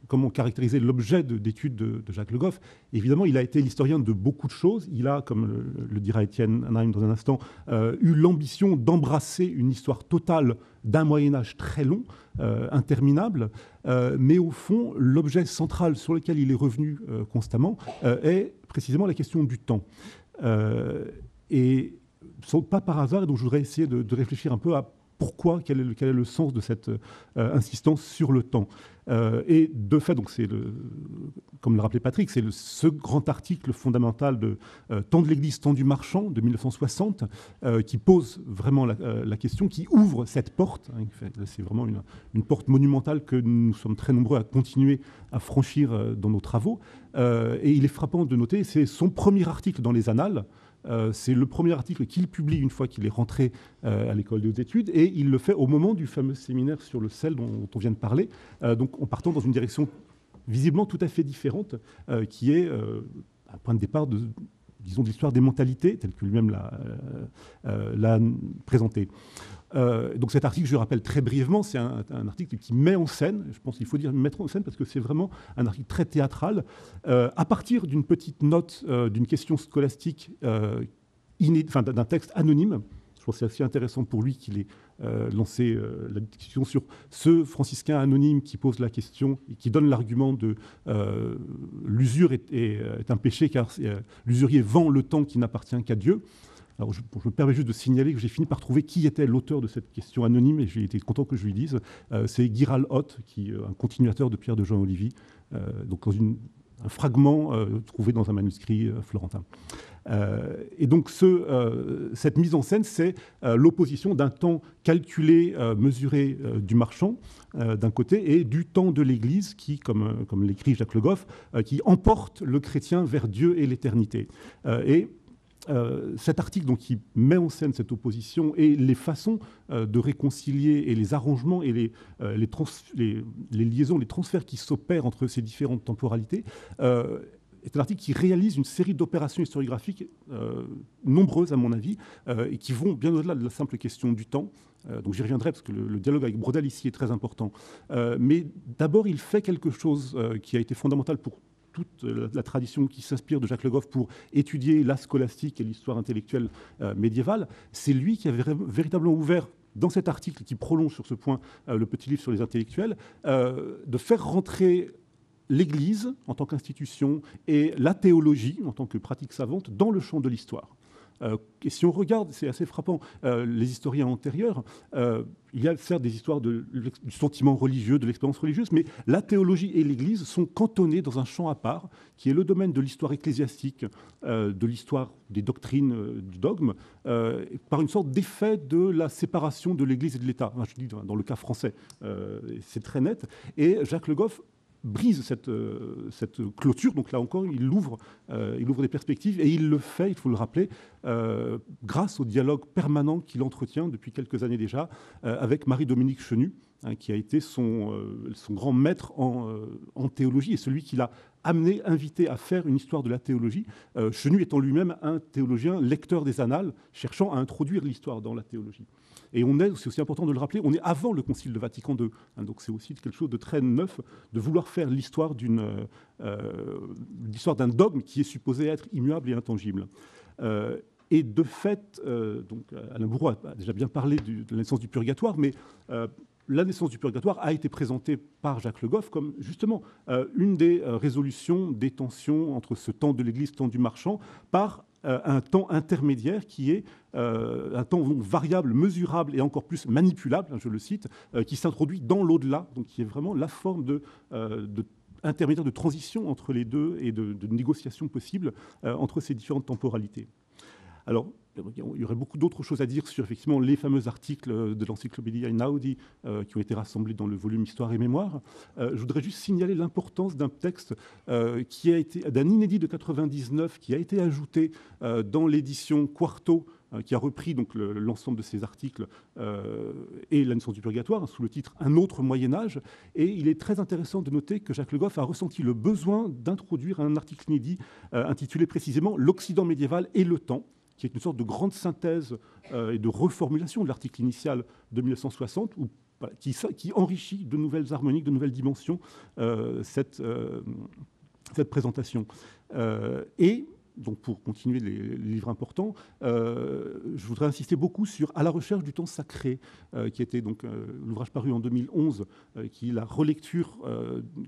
comment caractériser l'objet d'étude de Jacques Le Goff, évidemment, il a été l'historien de beaucoup de choses. Il a, comme le dira Étienne Anaïm dans un instant, eu l'ambition d'embrasser une histoire totale d'un Moyen-Âge très long, interminable. Mais au fond, l'objet central sur lequel il est revenu constamment est précisément la question du temps. Et pas par hasard, et donc je voudrais essayer de réfléchir un peu à pourquoi, quel est le sens de cette insistance sur le temps. Et de fait, donc comme le rappelait Patrick, c'est ce grand article fondamental de Temps de l'Église, Temps du marchand de 1960 qui pose vraiment la question, qui ouvre cette porte. Hein, c'est vraiment une porte monumentale que nous sommes très nombreux à continuer à franchir dans nos travaux. Et il est frappant de noter, c'est son premier article dans les Annales. C'est le premier article qu'il publie une fois qu'il est rentré à l'école des hautes études, et il le fait au moment du fameux séminaire sur le sel dont on vient de parler, donc en partant dans une direction visiblement tout à fait différente, qui est un point de départ de l'histoire des mentalités, telle que lui-même l'a présenté. Donc cet article, je le rappelle très brièvement, c'est un article qui met en scène, je pense qu'il faut dire mettre en scène parce que c'est vraiment un article très théâtral, à partir d'une petite note, d'une question scolastique, d'un texte anonyme. Je pense que c'est assez intéressant pour lui qu'il ait lancé la discussion sur ce franciscain anonyme qui pose la question et qui donne l'argument de l'usure est un péché car l'usurier vend le temps qui n'appartient qu'à Dieu. Alors, je me permets juste de signaler que j'ai fini par trouver qui était l'auteur de cette question anonyme, et j'ai été content que je lui dise. C'est Giral Hoth, un continuateur de Pierre de Jean Olivier, donc dans un fragment trouvé dans un manuscrit florentin. Et donc cette mise en scène, c'est l'opposition d'un temps calculé, mesuré du marchand, d'un côté, et du temps de l'Église qui, comme l'écrit Jacques Le Goff, qui emporte le chrétien vers Dieu et l'éternité. Cet article donc, qui met en scène cette opposition et les façons de réconcilier et les arrangements et les liaisons, les transferts qui s'opèrent entre ces différentes temporalités, est un article qui réalise une série d'opérations historiographiques nombreuses, à mon avis, et qui vont bien au-delà de la simple question du temps. Donc j'y reviendrai parce que le dialogue avec Braudel ici est très important. Mais d'abord, il fait quelque chose qui a été fondamental pour toute la tradition qui s'inspire de Jacques Le Goff pour étudier la scolastique et l'histoire intellectuelle médiévale. C'est lui qui avait véritablement ouvert, dans cet article qui prolonge sur ce point le petit livre sur les intellectuels, de faire rentrer l'Église en tant qu'institution et la théologie en tant que pratique savante dans le champ de l'histoire. Et si on regarde, c'est assez frappant, les historiens antérieurs, il y a certes des histoires du sentiment religieux, de l'expérience religieuse, mais la théologie et l'Église sont cantonnées dans un champ à part, qui est le domaine de l'histoire ecclésiastique, de l'histoire des doctrines, du dogme, par une sorte d'effet de la séparation de l'Église et de l'État. Enfin, je dis dans le cas français, c'est très net. Et Jacques Le Goff brise cette clôture. Donc là encore, il ouvre des perspectives et il le fait, il faut le rappeler, grâce au dialogue permanent qu'il entretient depuis quelques années déjà avec Marie-Dominique Chenu, qui a été son grand maître en théologie et celui qui l'a invité à faire une histoire de la théologie, Chenu étant lui-même un théologien lecteur des annales, cherchant à introduire l'histoire dans la théologie. Et c'est aussi important de le rappeler, on est avant le Concile de Vatican II. Donc c'est aussi quelque chose de très neuf de vouloir faire l'histoire d'un dogme qui est supposé être immuable et intangible. Et de fait, donc Alain Bourreau a déjà bien parlé de la naissance du purgatoire, mais la naissance du purgatoire a été présentée par Jacques Le Goff comme justement une des résolutions des tensions entre ce temps de l'Église, temps du marchand, par un temps intermédiaire qui est un temps variable, mesurable et encore plus manipulable, je le cite, qui s'introduit dans l'au-delà, donc qui est vraiment la forme de intermédiaire de transition entre les deux et de négociation possible entre ces différentes temporalités. Alors, il y aurait beaucoup d'autres choses à dire sur effectivement les fameux articles de l'Encyclopédie Einaudi qui ont été rassemblés dans le volume Histoire et Mémoire. Je voudrais juste signaler l'importance d'un texte qui a été d'un inédit de 99 qui a été ajouté dans l'édition Quarto, qui a repris donc l'ensemble de ces articles et la naissance du purgatoire, sous le titre « Un autre Moyen-Âge ». Et il est très intéressant de noter que Jacques Le Goff a ressenti le besoin d'introduire un article inédit intitulé précisément « L'Occident médiéval et le temps », qui est une sorte de grande synthèse et de reformulation de l'article initial de 1960, qui enrichit de nouvelles harmoniques, de nouvelles dimensions cette présentation. Et donc pour continuer les livres importants, je voudrais insister beaucoup sur « À la recherche du temps sacré », qui était donc l'ouvrage paru en 2011, qui est la relecture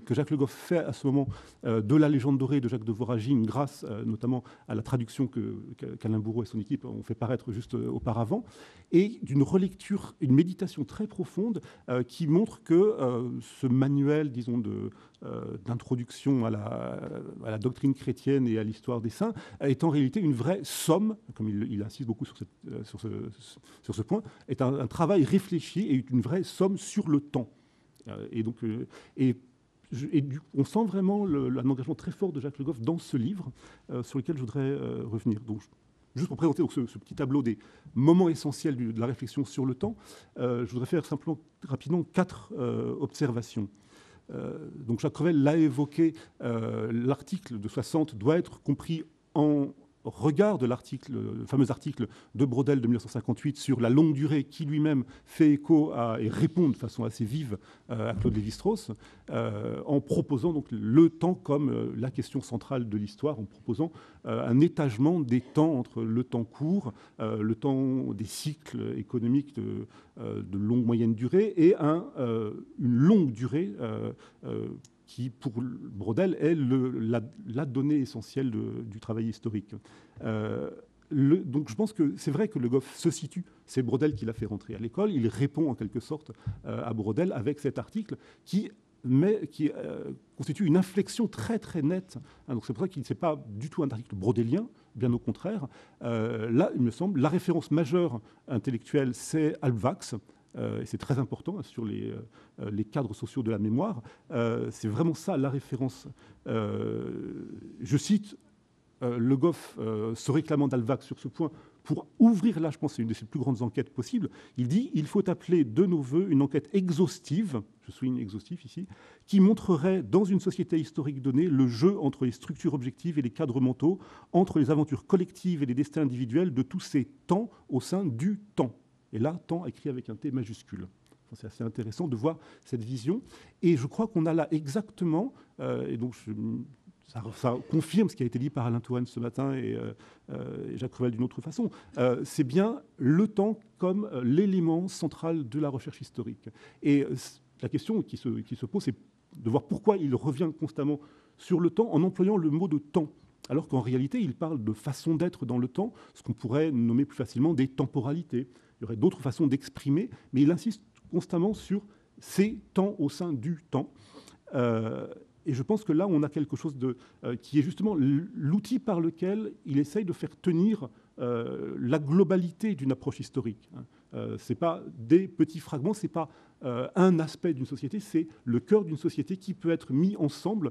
que Jacques Le Goff fait à ce moment de La Légende dorée de Jacques de Voragine, grâce notamment à la traduction qu'Alain Bourreau et son équipe ont fait paraître juste auparavant, et d'une relecture, une méditation très profonde qui montre que ce manuel, disons, d'introduction à la doctrine chrétienne et à l'histoire des saints est en réalité une vraie somme, comme il insiste beaucoup sur ce point, est un travail réfléchi et une vraie somme sur le temps. Et donc, on sent vraiment un engagement très fort de Jacques Le Goff dans ce livre, sur lequel je voudrais revenir. Donc, juste pour présenter donc, ce petit tableau des moments essentiels de la réflexion sur le temps, je voudrais faire simplement, rapidement, 4 observations. Donc Jacques Crevel l'a évoqué, l'article de 60 doit être compris en regard de le fameux article de Braudel de 1958 sur la longue durée qui lui-même fait écho et répond de façon assez vive à Claude Lévi-Strauss, en proposant donc le temps comme la question centrale de l'histoire, en proposant un étagement des temps entre le temps court, le temps des cycles économiques de longue moyenne durée et une longue durée qui, pour Braudel, est la donnée essentielle du travail historique. donc je pense que c'est vrai que Le Goff se situe, c'est Braudel qui l'a fait rentrer à l'école, il répond en quelque sorte à Braudel avec cet article qui constitue une inflexion très très nette. Donc c'est pour ça qu'il n'est pas du tout un article brodélien, bien au contraire. Là, il me semble, la référence majeure intellectuelle, c'est Halbwachs, et c'est très important sur les cadres sociaux de la mémoire. C'est vraiment ça la référence. Je cite Le Goff se réclamant d'Halbwachs sur ce point pour ouvrir, là je pense c'est une de ses plus grandes enquêtes possibles. Il dit « Il faut appeler de nos voeux une enquête exhaustive », je souligne exhaustif ici, qui montrerait dans une société historique donnée le jeu entre les structures objectives et les cadres mentaux, entre les aventures collectives et les destins individuels de tous ces temps au sein du temps. Et là, temps écrit avec un T majuscule. Enfin, c'est assez intéressant de voir cette vision. Et je crois qu'on a là exactement, et donc ça confirme ce qui a été dit par Alain Touraine ce matin et Jacques Crevel d'une autre façon. C'est bien le temps comme l'élément central de la recherche historique. Et la question qui se pose, c'est de voir pourquoi il revient constamment sur le temps en employant le mot de temps, alors qu'en réalité, il parle de façon d'être dans le temps, ce qu'on pourrait nommer plus facilement des temporalités. Il y aurait d'autres façons d'exprimer, mais il insiste constamment sur ces temps au sein du temps. Et je pense que là, on a quelque chose qui est justement l'outil par lequel il essaye de faire tenir la globalité d'une approche historique. Ce n'est pas des petits fragments, ce n'est pas un aspect d'une société, c'est le cœur d'une société qui peut être mis ensemble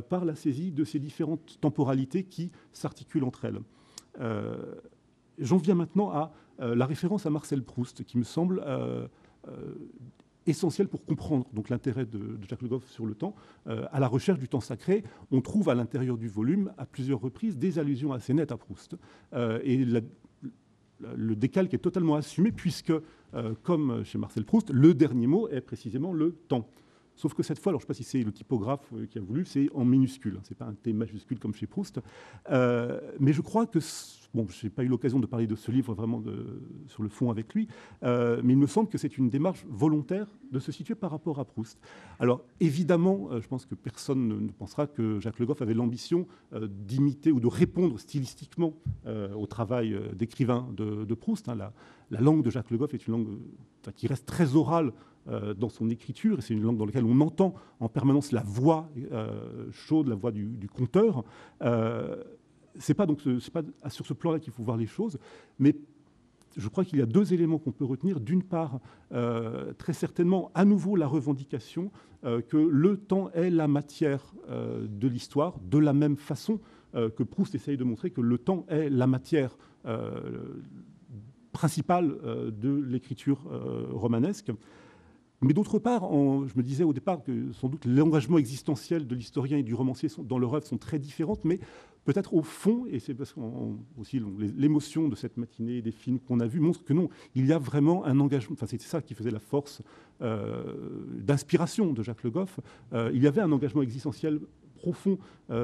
par la saisie de ces différentes temporalités qui s'articulent entre elles. J'en viens maintenant à la référence à Marcel Proust, qui me semble essentiel pour comprendre donc l'intérêt de Jacques Le Goff sur le temps. À la recherche du temps sacré, on trouve à l'intérieur du volume, à plusieurs reprises, des allusions assez nettes à Proust. Et le décalque est totalement assumé, puisque, comme chez Marcel Proust, le dernier mot est précisément le temps. Sauf que cette fois, alors je ne sais pas si c'est le typographe qui a voulu, c'est en minuscule, ce n'est pas un T majuscule comme chez Proust. Mais je crois que, bon, je n'ai pas eu l'occasion de parler de ce livre vraiment sur le fond avec lui, mais il me semble que c'est une démarche volontaire de se situer par rapport à Proust. Alors évidemment, je pense que personne ne pensera que Jacques Le Goff avait l'ambition d'imiter ou de répondre stylistiquement au travail d'écrivain de Proust. La langue de Jacques Le Goff est une langue qui reste très orale dans son écriture, et c'est une langue dans laquelle on entend en permanence la voix chaude, la voix du conteur. C'est pas sur ce plan-là qu'il faut voir les choses, mais je crois qu'il y a deux éléments qu'on peut retenir. D'une part, très certainement, à nouveau, la revendication que le temps est la matière de l'histoire, de la même façon que Proust essaye de montrer que le temps est la matière principale de l'écriture romanesque. Mais d'autre part, je me disais au départ que sans doute l'engagement existentiel de l'historien et du romancier dans leur œuvre sont très différentes, mais peut-être au fond, et c'est parce aussi l'émotion de cette matinée, des films qu'on a vus, montre que non, il y a vraiment un engagement, enfin c'était ça qui faisait la force d'inspiration de Jacques Le Goff, il y avait un engagement existentiel profond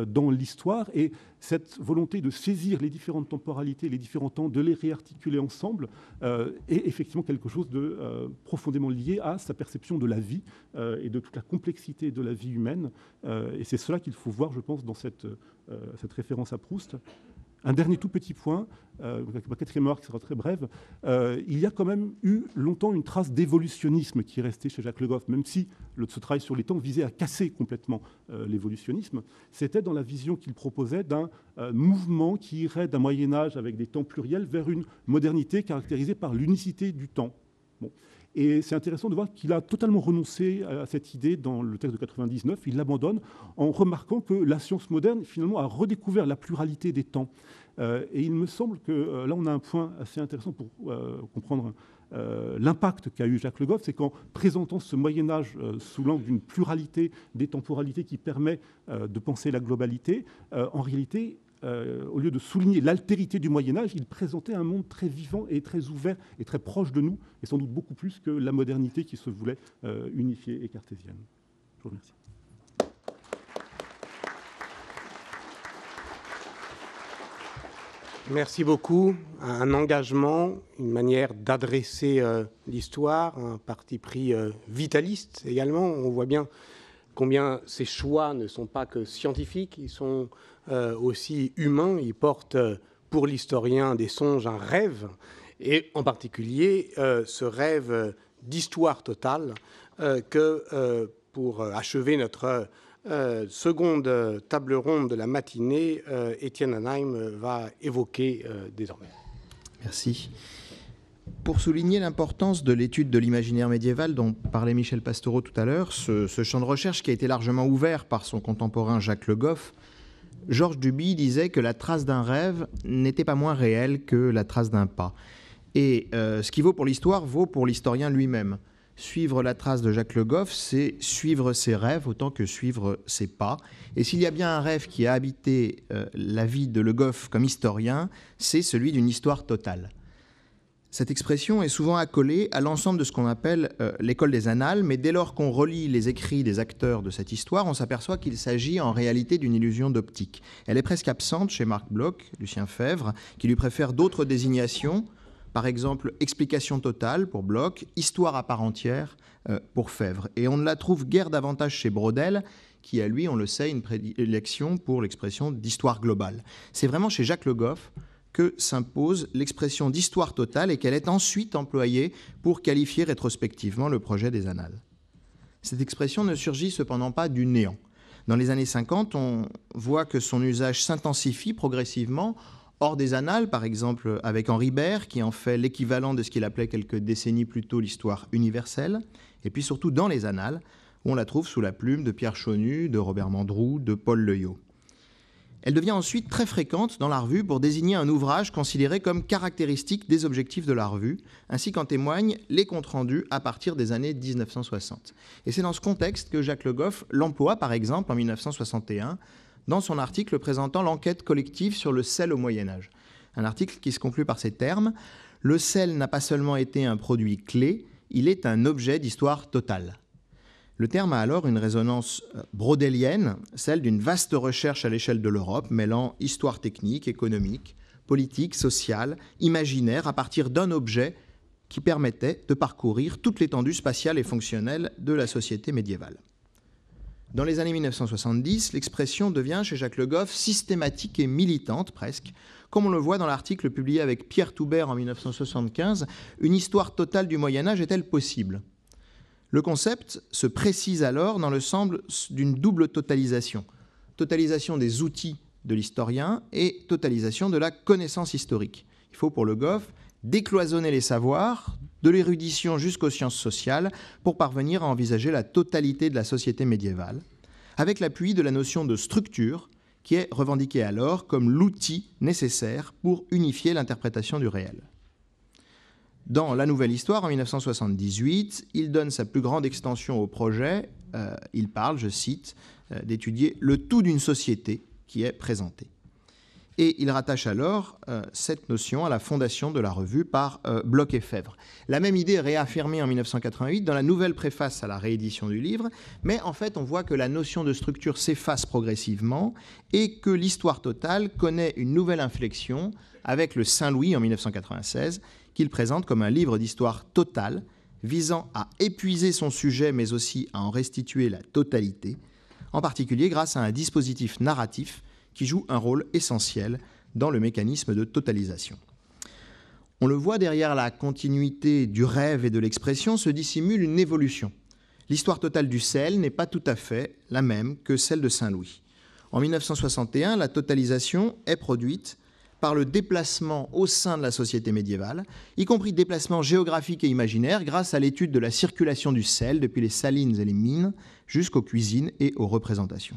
dans l'histoire, et cette volonté de saisir les différentes temporalités, les différents temps, de les réarticuler ensemble, est effectivement quelque chose de profondément lié à sa perception de la vie et de toute la complexité de la vie humaine. Et c'est cela qu'il faut voir, je pense, dans cette référence à Proust. Un dernier tout petit point, ma quatrième remarque sera très brève. Il y a quand même eu longtemps une trace d'évolutionnisme qui est restée chez Jacques Le Goff, même si ce travail sur les temps visait à casser complètement l'évolutionnisme. C'était dans la vision qu'il proposait d'un mouvement qui irait d'un Moyen-Âge avec des temps pluriels vers une modernité caractérisée par l'unicité du temps. Bon. Et c'est intéressant de voir qu'il a totalement renoncé à cette idée dans le texte de 99. Il l'abandonne en remarquant que la science moderne, finalement, a redécouvert la pluralité des temps. Et il me semble que là, on a un point assez intéressant pour comprendre l'impact qu'a eu Jacques Le Goff, c'est qu'en présentant ce Moyen-Âge sous l'angle d'une pluralité des temporalités qui permet de penser la globalité, en réalité, au lieu de souligner l'altérité du Moyen-Âge, il présentait un monde très vivant et très ouvert et très proche de nous, et sans doute beaucoup plus que la modernité qui se voulait unifiée et cartésienne. Je vous remercie. Merci beaucoup. Un engagement, une manière d'adresser l'histoire, un parti pris vitaliste également. On voit bien combien ces choix ne sont pas que scientifiques, ils sont aussi humains, ils portent pour l'historien des songes un rêve, et en particulier ce rêve d'histoire totale que, pour achever notre seconde table ronde de la matinée, Étienne Hanheim va évoquer désormais. Merci. Pour souligner l'importance de l'étude de l'imaginaire médiéval dont parlait Michel Pastoureau tout à l'heure, ce champ de recherche qui a été largement ouvert par son contemporain Jacques Le Goff, Georges Duby disait que la trace d'un rêve n'était pas moins réelle que la trace d'un pas. Et ce qui vaut pour l'histoire vaut pour l'historien lui-même. Suivre la trace de Jacques Le Goff, c'est suivre ses rêves autant que suivre ses pas. Et s'il y a bien un rêve qui a habité la vie de Le Goff comme historien, c'est celui d'une histoire totale. Cette expression est souvent accolée à l'ensemble de ce qu'on appelle l'école des annales, mais dès lors qu'on relit les écrits des acteurs de cette histoire, on s'aperçoit qu'il s'agit en réalité d'une illusion d'optique. Elle est presque absente chez Marc Bloch, Lucien Febvre, qui lui préfère d'autres désignations, par exemple explication totale pour Bloch, histoire à part entière pour Febvre. Et on ne la trouve guère davantage chez Braudel, qui a lui, on le sait, une prédilection pour l'expression d'histoire globale. C'est vraiment chez Jacques Le Goff que s'impose l'expression d'histoire totale et qu'elle est ensuite employée pour qualifier rétrospectivement le projet des annales. Cette expression ne surgit cependant pas du néant. Dans les années 50, on voit que son usage s'intensifie progressivement hors des annales, par exemple avec Henri Bert, qui en fait l'équivalent de ce qu'il appelait quelques décennies plus tôt l'histoire universelle, et puis surtout dans les annales, où on la trouve sous la plume de Pierre Chaunu, de Robert Mandrou, de Paul Leuillot. Elle devient ensuite très fréquente dans la revue pour désigner un ouvrage considéré comme caractéristique des objectifs de la revue, ainsi qu'en témoignent les comptes rendus à partir des années 1960. Et c'est dans ce contexte que Jacques Le Goff l'emploie, par exemple, en 1961, dans son article présentant l'enquête collective sur le sel au Moyen-Âge. Un article qui se conclut par ces termes : « Le sel n'a pas seulement été un produit clé, il est un objet d'histoire totale. » Le terme a alors une résonance braudelienne, celle d'une vaste recherche à l'échelle de l'Europe, mêlant histoire technique, économique, politique, sociale, imaginaire, à partir d'un objet qui permettait de parcourir toute l'étendue spatiale et fonctionnelle de la société médiévale. Dans les années 1970, l'expression devient, chez Jacques Le Goff, systématique et militante presque, comme on le voit dans l'article publié avec Pierre Toubert en 1975, « Une histoire totale du Moyen-Âge est-elle possible ?» Le concept se précise alors dans le sens d'une double totalisation. Totalisation des outils de l'historien et totalisation de la connaissance historique. Il faut pour Le Goff décloisonner les savoirs, de l'érudition jusqu'aux sciences sociales, pour parvenir à envisager la totalité de la société médiévale, avec l'appui de la notion de structure, qui est revendiquée alors comme l'outil nécessaire pour unifier l'interprétation du réel. Dans La Nouvelle Histoire, en 1978, il donne sa plus grande extension au projet. Il parle, je cite, d'étudier le tout d'une société qui est présentée. Et il rattache alors cette notion à la fondation de la revue par Bloch et Febvre. La même idée est réaffirmée en 1988 dans la nouvelle préface à la réédition du livre, mais en fait on voit que la notion de structure s'efface progressivement et que l'histoire totale connaît une nouvelle inflexion avec le Saint-Louis en 1996, qu'il présente comme un livre d'histoire totale, visant à épuiser son sujet, mais aussi à en restituer la totalité, en particulier grâce à un dispositif narratif qui joue un rôle essentiel dans le mécanisme de totalisation. On le voit, derrière la continuité du rêve et de l'expression se dissimule une évolution. L'histoire totale du sel n'est pas tout à fait la même que celle de Saint-Louis. En 1961, la totalisation est produite par le déplacement au sein de la société médiévale, y compris déplacement géographique et imaginaire grâce à l'étude de la circulation du sel depuis les salines et les mines jusqu'aux cuisines et aux représentations.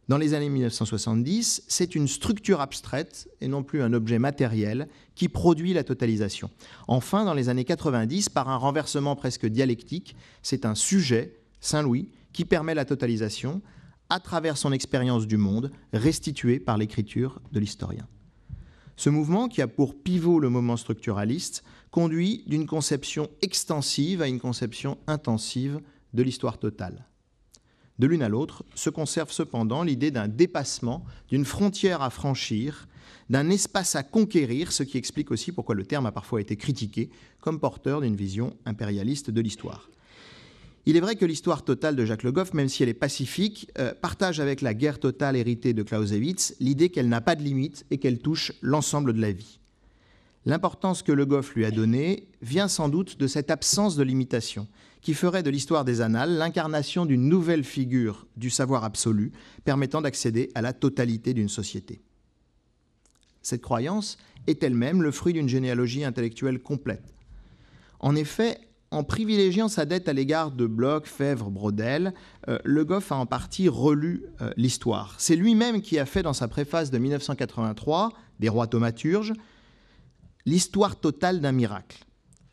Dans les années 1970, c'est une structure abstraite et non plus un objet matériel qui produit la totalisation. Enfin, dans les années 90, par un renversement presque dialectique, c'est un sujet, Saint-Louis, qui permet la totalisation à travers son expérience du monde restituée par l'écriture de l'historien. Ce mouvement, qui a pour pivot le moment structuraliste, conduit d'une conception extensive à une conception intensive de l'histoire totale. De l'une à l'autre se conserve cependant l'idée d'un dépassement, d'une frontière à franchir, d'un espace à conquérir, ce qui explique aussi pourquoi le terme a parfois été critiqué comme porteur d'une vision impérialiste de l'histoire. Il est vrai que l'histoire totale de Jacques Le Goff, même si elle est pacifique, partage avec la guerre totale héritée de Clausewitz l'idée qu'elle n'a pas de limite et qu'elle touche l'ensemble de la vie. L'importance que Le Goff lui a donnée vient sans doute de cette absence de limitation qui ferait de l'histoire des annales l'incarnation d'une nouvelle figure du savoir absolu permettant d'accéder à la totalité d'une société. Cette croyance est elle-même le fruit d'une généalogie intellectuelle complète. En effet, en privilégiant sa dette à l'égard de Bloch, Fèvre, Braudel, Le Goff a en partie relu l'histoire. C'est lui-même qui a fait dans sa préface de 1983, des rois thaumaturges, l'histoire totale d'un miracle.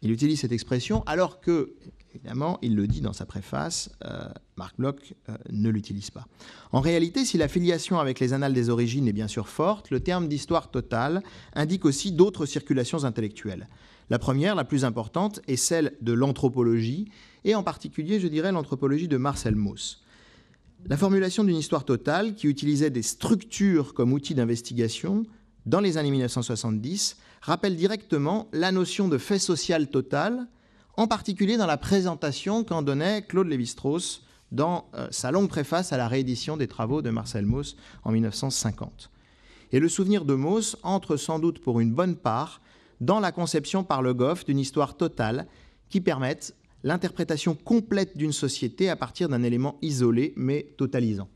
Il utilise cette expression alors que, évidemment, il le dit dans sa préface, Marc Bloch ne l'utilise pas. En réalité, si la filiation avec les annales des origines est bien sûr forte, le terme d'histoire totale indique aussi d'autres circulations intellectuelles. La première, la plus importante, est celle de l'anthropologie, et en particulier, je dirais, l'anthropologie de Marcel Mauss. La formulation d'une histoire totale, qui utilisait des structures comme outil d'investigation, dans les années 1970, rappelle directement la notion de fait social total, en particulier dans la présentation qu'en donnait Claude Lévi-Strauss dans sa longue préface à la réédition des travaux de Marcel Mauss en 1950. Et le souvenir de Mauss entre sans doute pour une bonne part dans la conception par Le Goff d'une histoire totale qui permette l'interprétation complète d'une société à partir d'un élément isolé mais totalisant.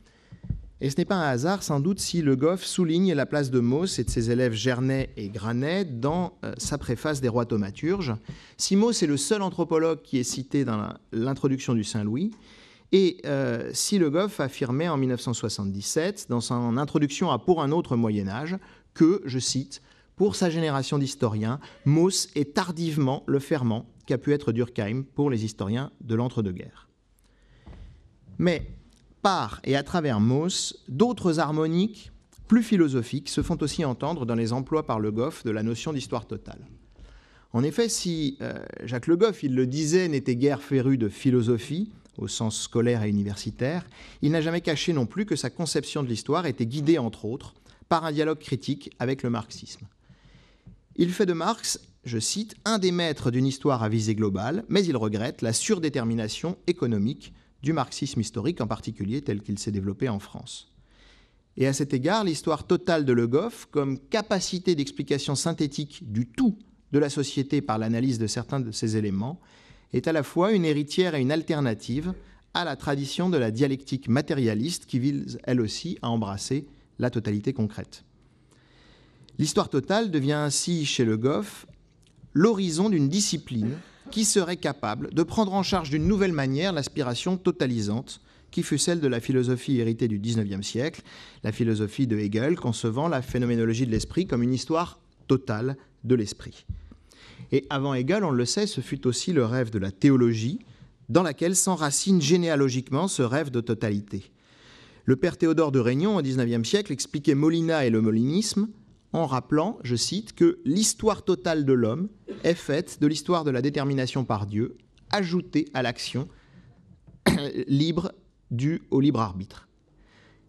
Et ce n'est pas un hasard, sans doute, si Le Goff souligne la place de Mauss et de ses élèves Gernet et Granet dans sa préface des rois thaumaturges. Si Mauss est le seul anthropologue qui est cité dans l'introduction du Saint-Louis, et si Le Goff affirmait en 1977, dans son introduction à Pour un autre Moyen-Âge, que, je cite, « Pour sa génération d'historiens, Mauss est tardivement le ferment qu'a pu être Durkheim pour les historiens de l'entre-deux-guerres. » Mais par et à travers Mauss, d'autres harmoniques plus philosophiques se font aussi entendre dans les emplois par Le Goff de la notion d'histoire totale. En effet, si Jacques Le Goff, il le disait, n'était guère féru de philosophie, au sens scolaire et universitaire, il n'a jamais caché non plus que sa conception de l'histoire était guidée, entre autres, par un dialogue critique avec le marxisme. Il fait de Marx, je cite, « un des maîtres d'une histoire à visée globale, mais il regrette la surdétermination économique du marxisme historique, en particulier tel qu'il s'est développé en France. » Et à cet égard, l'histoire totale de Le Goff, comme capacité d'explication synthétique du tout de la société par l'analyse de certains de ses éléments, est à la fois une héritière et une alternative à la tradition de la dialectique matérialiste qui vise, elle aussi, à embrasser la totalité concrète. L'histoire totale devient ainsi, chez Le Goff, l'horizon d'une discipline qui serait capable de prendre en charge d'une nouvelle manière l'aspiration totalisante qui fut celle de la philosophie héritée du XIXe siècle, la philosophie de Hegel, concevant la phénoménologie de l'esprit comme une histoire totale de l'esprit. Et avant Hegel, on le sait, ce fut aussi le rêve de la théologie, dans laquelle s'enracine généalogiquement ce rêve de totalité. Le père Théodore de Régnion, au XIXe siècle, expliquait Molina et le molinisme en rappelant, je cite, que l'histoire totale de l'homme est faite de l'histoire de la détermination par Dieu, ajoutée à l'action libre due au libre arbitre.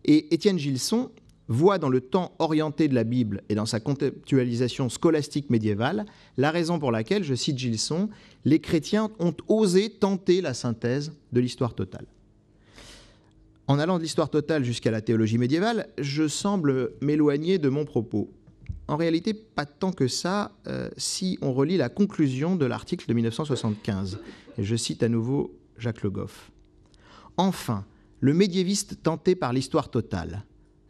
Et Étienne Gilson voit dans le temps orienté de la Bible et dans sa contextualisation scolastique médiévale la raison pour laquelle, je cite Gilson, les chrétiens ont osé tenter la synthèse de l'histoire totale. En allant de l'histoire totale jusqu'à la théologie médiévale, je semble m'éloigner de mon propos. En réalité, pas tant que ça, si on relit la conclusion de l'article de 1975. Et je cite à nouveau Jacques Le Goff. « Enfin, le médiéviste tenté par l'histoire totale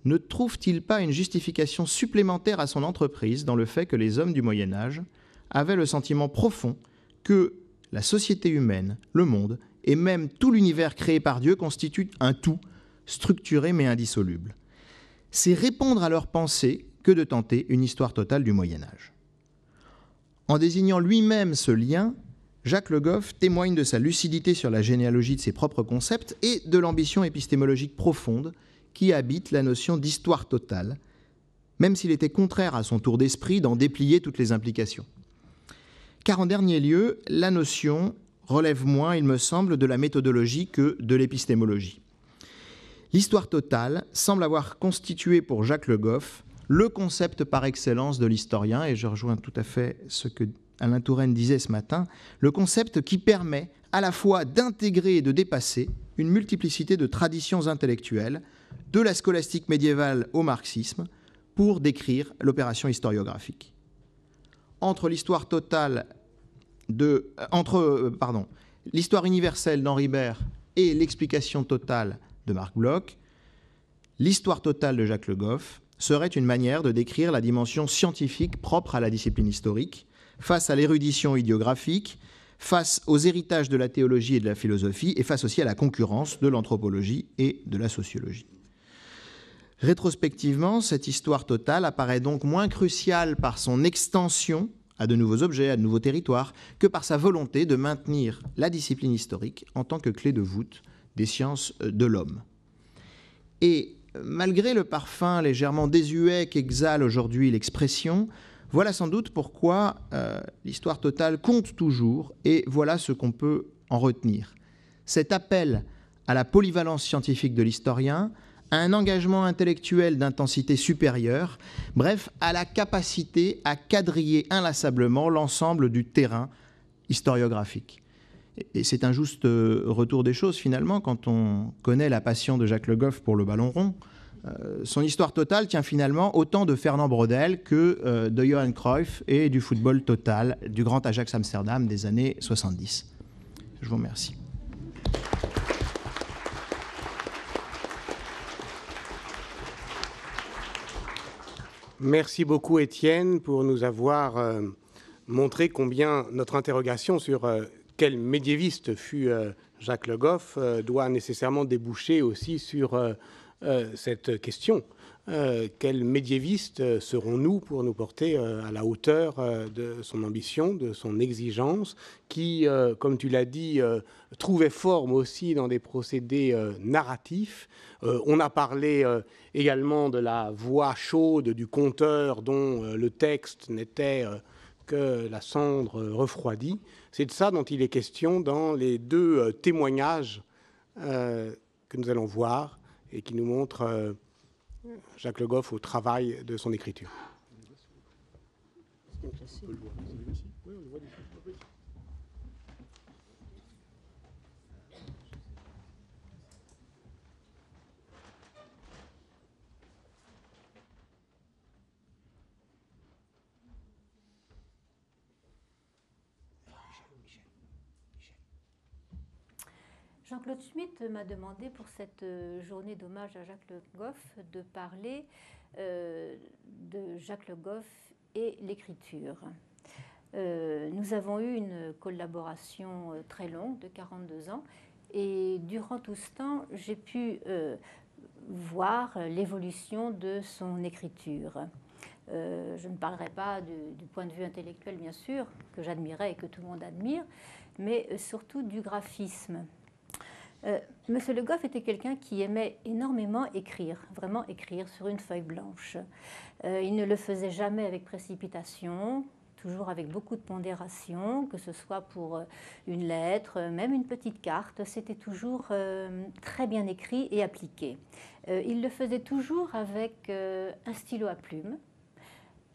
ne trouve-t-il pas une justification supplémentaire à son entreprise dans le fait que les hommes du Moyen-Âge avaient le sentiment profond que la société humaine, le monde, et même tout l'univers créé par Dieu constituent un tout, structuré mais indissoluble. C'est répondre à leur pensée que de tenter une histoire totale du Moyen-Âge. » En désignant lui-même ce lien, Jacques Le Goff témoigne de sa lucidité sur la généalogie de ses propres concepts et de l'ambition épistémologique profonde qui habite la notion d'histoire totale, même s'il était contraire à son tour d'esprit d'en déplier toutes les implications. Car en dernier lieu, la notion relève moins, il me semble, de la méthodologie que de l'épistémologie. L'histoire totale semble avoir constitué pour Jacques Le Goff le concept par excellence de l'historien, et je rejoins tout à fait ce que Alain Touraine disait ce matin, le concept qui permet à la fois d'intégrer et de dépasser une multiplicité de traditions intellectuelles, de la scolastique médiévale au marxisme, pour décrire l'opération historiographique. Entre l'histoire universelle d'Henri Bert et l'explication totale de Marc Bloch, l'histoire totale de Jacques Le Goff serait une manière de décrire la dimension scientifique propre à la discipline historique, face à l'érudition idéographique, face aux héritages de la théologie et de la philosophie, et face aussi à la concurrence de l'anthropologie et de la sociologie. Rétrospectivement, cette histoire totale apparaît donc moins cruciale par son extension à de nouveaux objets, à de nouveaux territoires, que par sa volonté de maintenir la discipline historique en tant que clé de voûte des sciences de l'homme. Et malgré le parfum légèrement désuet qu'exhale aujourd'hui l'expression, voilà sans doute pourquoi l'histoire totale compte toujours, et voilà ce qu'on peut en retenir. Cet appel à la polyvalence scientifique de l'historien, à un engagement intellectuel d'intensité supérieure, bref, à la capacité à quadriller inlassablement l'ensemble du terrain historiographique. Et c'est un juste retour des choses, finalement, quand on connaît la passion de Jacques Le Goff pour le ballon rond. Son histoire totale tient finalement autant de Fernand Braudel que de Johan Cruyff et du football total du grand Ajax Amsterdam des années 70. Je vous remercie. Merci beaucoup, Étienne, pour nous avoir montré combien notre interrogation sur quel médiéviste fut Jacques Le Goff doit nécessairement déboucher aussi sur cette question. Quels médiévistes serons-nous pour nous porter à la hauteur de son ambition, de son exigence, qui, comme tu l'as dit, trouvait forme aussi dans des procédés narratifs. On a parlé également de la voix chaude du conteur dont le texte n'était que la cendre refroidie. C'est de ça dont il est question dans les deux témoignages que nous allons voir et qui nous montrent Jacques Le Goff au travail de son écriture. Jean-Claude Schmitt m'a demandé pour cette journée d'hommage à Jacques Le Goff de parler de Jacques Le Goff et l'écriture. Nous avons eu une collaboration très longue de 42 ans et durant tout ce temps, j'ai pu voir l'évolution de son écriture. Je ne parlerai pas du point de vue intellectuel, bien sûr, que j'admirais et que tout le monde admire, mais surtout du graphisme. Monsieur Le Goff était quelqu'un qui aimait énormément écrire, vraiment écrire sur une feuille blanche. Il ne le faisait jamais avec précipitation, toujours avec beaucoup de pondération, que ce soit pour une lettre, même une petite carte, c'était toujours très bien écrit et appliqué. Il le faisait toujours avec un stylo à plume,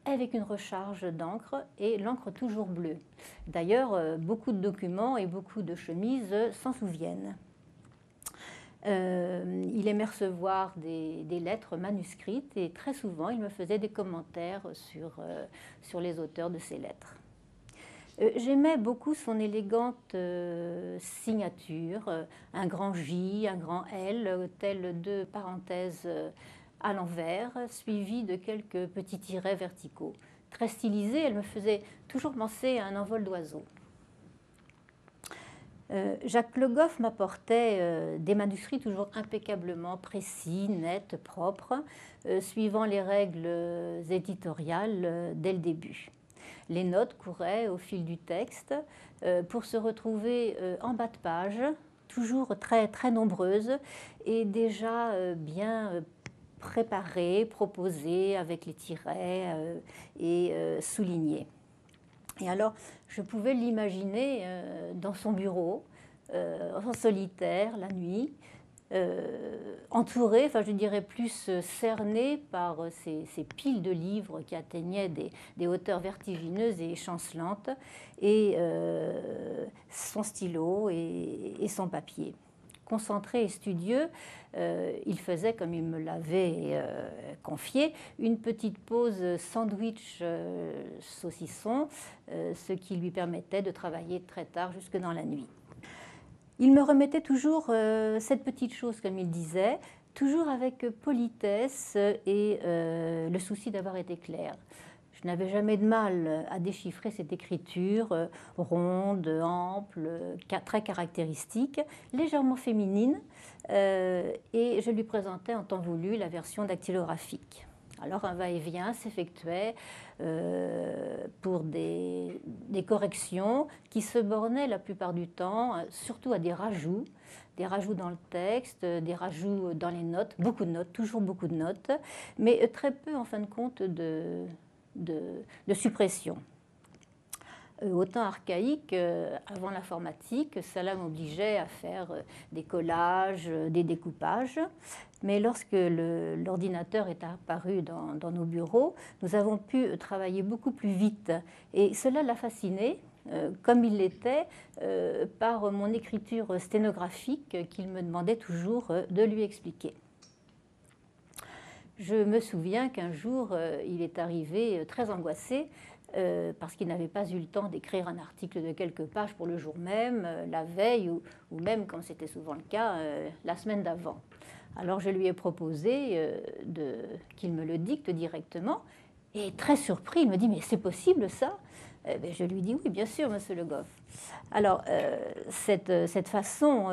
avec une recharge d'encre et l'encre toujours bleue. D'ailleurs, beaucoup de documents et beaucoup de chemises s'en souviennent. Il aimait recevoir des lettres manuscrites et très souvent il me faisait des commentaires sur les auteurs de ces lettres. J'aimais beaucoup son élégante signature, un grand J, un grand L, telles deux parenthèses à l'envers, suivies de quelques petits tirets verticaux. Très stylisée, elle me faisait toujours penser à un envol d'oiseau. Jacques Le Goff m'apportait des manuscrits toujours impeccablement précis, nets, propres, suivant les règles éditoriales dès le début. Les notes couraient au fil du texte pour se retrouver en bas de page, toujours très, très nombreuses et déjà bien préparées, proposées avec les tirets et soulignées. Et alors, je pouvais l'imaginer dans son bureau, en solitaire, la nuit, entouré, enfin je dirais plus cerné par ces piles de livres qui atteignaient des hauteurs vertigineuses et chancelantes, et son stylo et son papier. Concentré et studieux, il faisait, comme il me l'avait confié, une petite pause sandwich saucisson, ce qui lui permettait de travailler très tard jusque dans la nuit. Il me remettait toujours cette petite chose, comme il disait, toujours avec politesse et le souci d'avoir été clair. Je n'avais jamais de mal à déchiffrer cette écriture ronde, ample, très caractéristique, légèrement féminine, et je lui présentais en temps voulu la version dactylographique. Alors un va-et-vient s'effectuait pour des corrections qui se bornaient la plupart du temps, surtout à des rajouts dans le texte, des rajouts dans les notes, beaucoup de notes, toujours beaucoup de notes, mais très peu en fin de compte de suppression. Autant archaïque, avant l'informatique, cela m'obligeait à faire des collages, des découpages. Mais lorsque l'ordinateur est apparu dans nos bureaux, nous avons pu travailler beaucoup plus vite. Et cela l'a fasciné, comme il l'était, par mon écriture sténographique qu'il me demandait toujours de lui expliquer. Je me souviens qu'un jour, il est arrivé très angoissé parce qu'il n'avait pas eu le temps d'écrire un article de quelques pages pour le jour même, la veille, ou même, comme c'était souvent le cas, la semaine d'avant. Alors je lui ai proposé qu'il me le dicte directement, et très surpris, il me dit « Mais c'est possible ça ?» Je lui dis « Oui, bien sûr, monsieur Le Goff. » Alors cette façon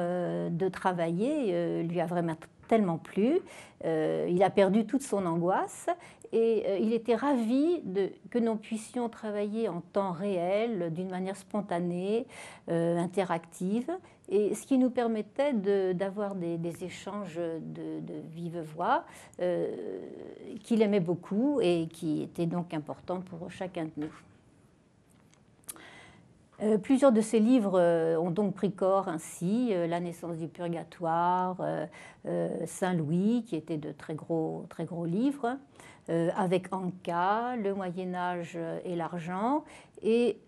de travailler lui a vraiment tellement plu, il a perdu toute son angoisse et il était ravi que nous puissions travailler en temps réel, d'une manière spontanée, interactive, et ce qui nous permettait d'avoir des échanges de vive voix qu'il aimait beaucoup et qui étaient donc importants pour chacun de nous. Plusieurs de ces livres ont donc pris corps ainsi, La naissance du purgatoire, Saint-Louis, qui étaient de très gros livres, avec Anka, Le Moyen-Âge et l'argent, et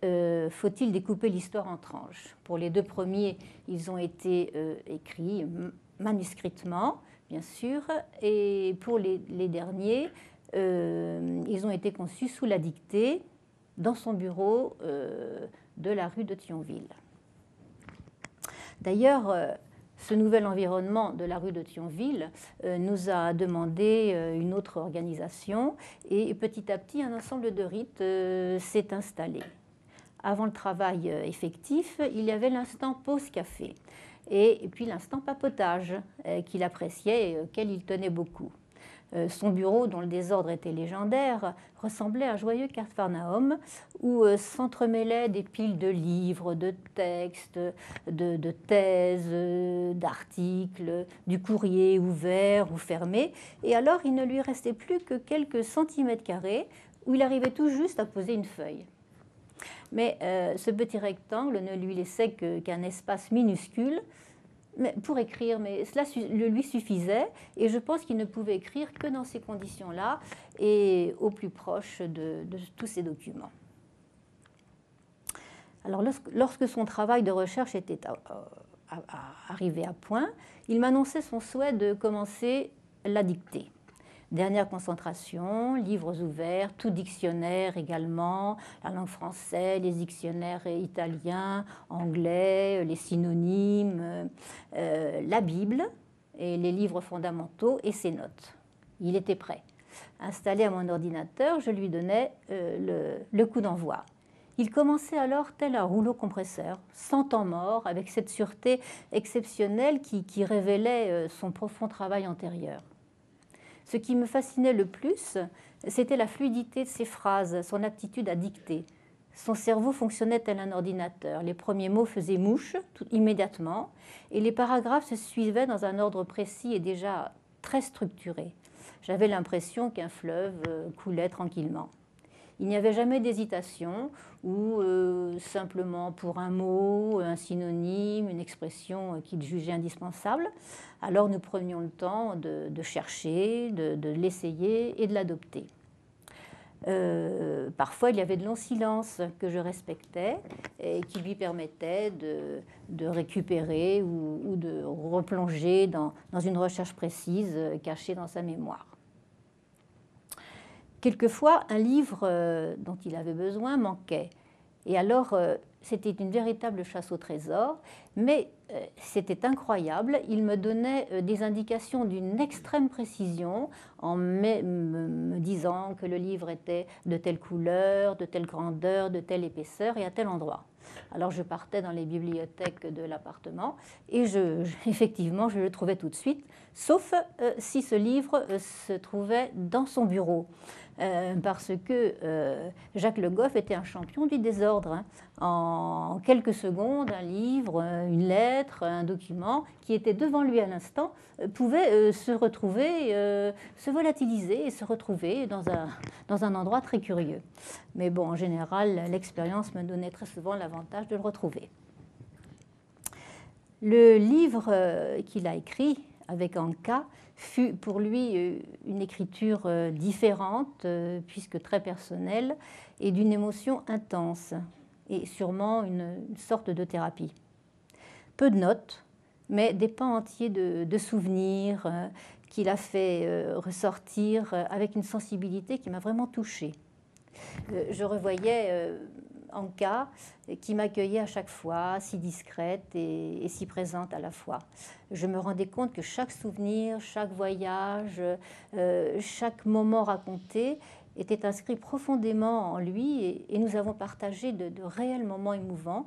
Faut-il découper l'histoire en tranches. Pour les deux premiers, ils ont été écrits manuscritement, bien sûr, et pour les derniers, ils ont été conçus sous la dictée dans son bureau de la rue de Thionville. D'ailleurs, ce nouvel environnement de la rue de Thionville nous a demandé une autre organisation et petit à petit, un ensemble de rites s'est installé. Avant le travail effectif, il y avait l'instant pause café et puis l'instant papotage qu'il appréciait et auquel il tenait beaucoup. Son bureau, dont le désordre était légendaire, ressemblait à un joyeux Capharnaüm où s'entremêlaient des piles de livres, de textes, de thèses, d'articles, du courrier ouvert ou fermé. Et alors, il ne lui restait plus que quelques centimètres carrés où il arrivait tout juste à poser une feuille. Mais ce petit rectangle ne lui laissait qu'un espace minuscule pour écrire, mais cela lui suffisait et je pense qu'il ne pouvait écrire que dans ces conditions-là et au plus proche de tous ces documents. Alors lorsque son travail de recherche était arrivé à point, il m'annonçait son souhait de commencer la dictée. Dernière concentration, livres ouverts, tout dictionnaire également, la langue française, les dictionnaires italiens, anglais, les synonymes, la Bible et les livres fondamentaux et ses notes. Il était prêt. Installé à mon ordinateur, je lui donnais le coup d'envoi. Il commençait alors tel un rouleau compresseur, sans temps mort, avec cette sûreté exceptionnelle qui révélait son profond travail antérieur. Ce qui me fascinait le plus, c'était la fluidité de ses phrases, son aptitude à dicter. Son cerveau fonctionnait tel un ordinateur. Les premiers mots faisaient mouche immédiatement et les paragraphes se suivaient dans un ordre précis et déjà très structuré. J'avais l'impression qu'un fleuve coulait tranquillement. Il n'y avait jamais d'hésitation ou simplement pour un mot, un synonyme, une expression qu'il jugeait indispensable. Alors nous prenions le temps de chercher, de l'essayer et de l'adopter. Parfois, il y avait de longs silences que je respectais et qui lui permettaient de récupérer ou de replonger dans une recherche précise cachée dans sa mémoire. Quelquefois, un livre dont il avait besoin manquait. Et alors, c'était une véritable chasse au trésor, mais c'était incroyable. Il me donnait des indications d'une extrême précision en me disant que le livre était de telle couleur, de telle grandeur, de telle épaisseur et à tel endroit. Alors je partais dans les bibliothèques de l'appartement et effectivement, je le trouvais tout de suite, sauf si ce livre se trouvait dans son bureau. Parce que Jacques Le Goff était un champion du désordre. Hein. En quelques secondes, un livre, une lettre, un document qui était devant lui à l'instant pouvait se retrouver, se volatiliser et se retrouver dans un endroit très curieux. Mais bon, en général, l'expérience me donnait très souvent l'avantage de le retrouver. Le livre qu'il a écrit avec Anka fut pour lui une écriture différente, puisque très personnelle, et d'une émotion intense, et sûrement une sorte de thérapie. Peu de notes, mais des pans entiers de souvenirs qu'il a fait ressortir avec une sensibilité qui m'a vraiment touchée. Je revoyais Anka, qui m'accueillait à chaque fois, si discrète et si présente à la fois. Je me rendais compte que chaque souvenir, chaque voyage, chaque moment raconté était inscrit profondément en lui et nous avons partagé de réels moments émouvants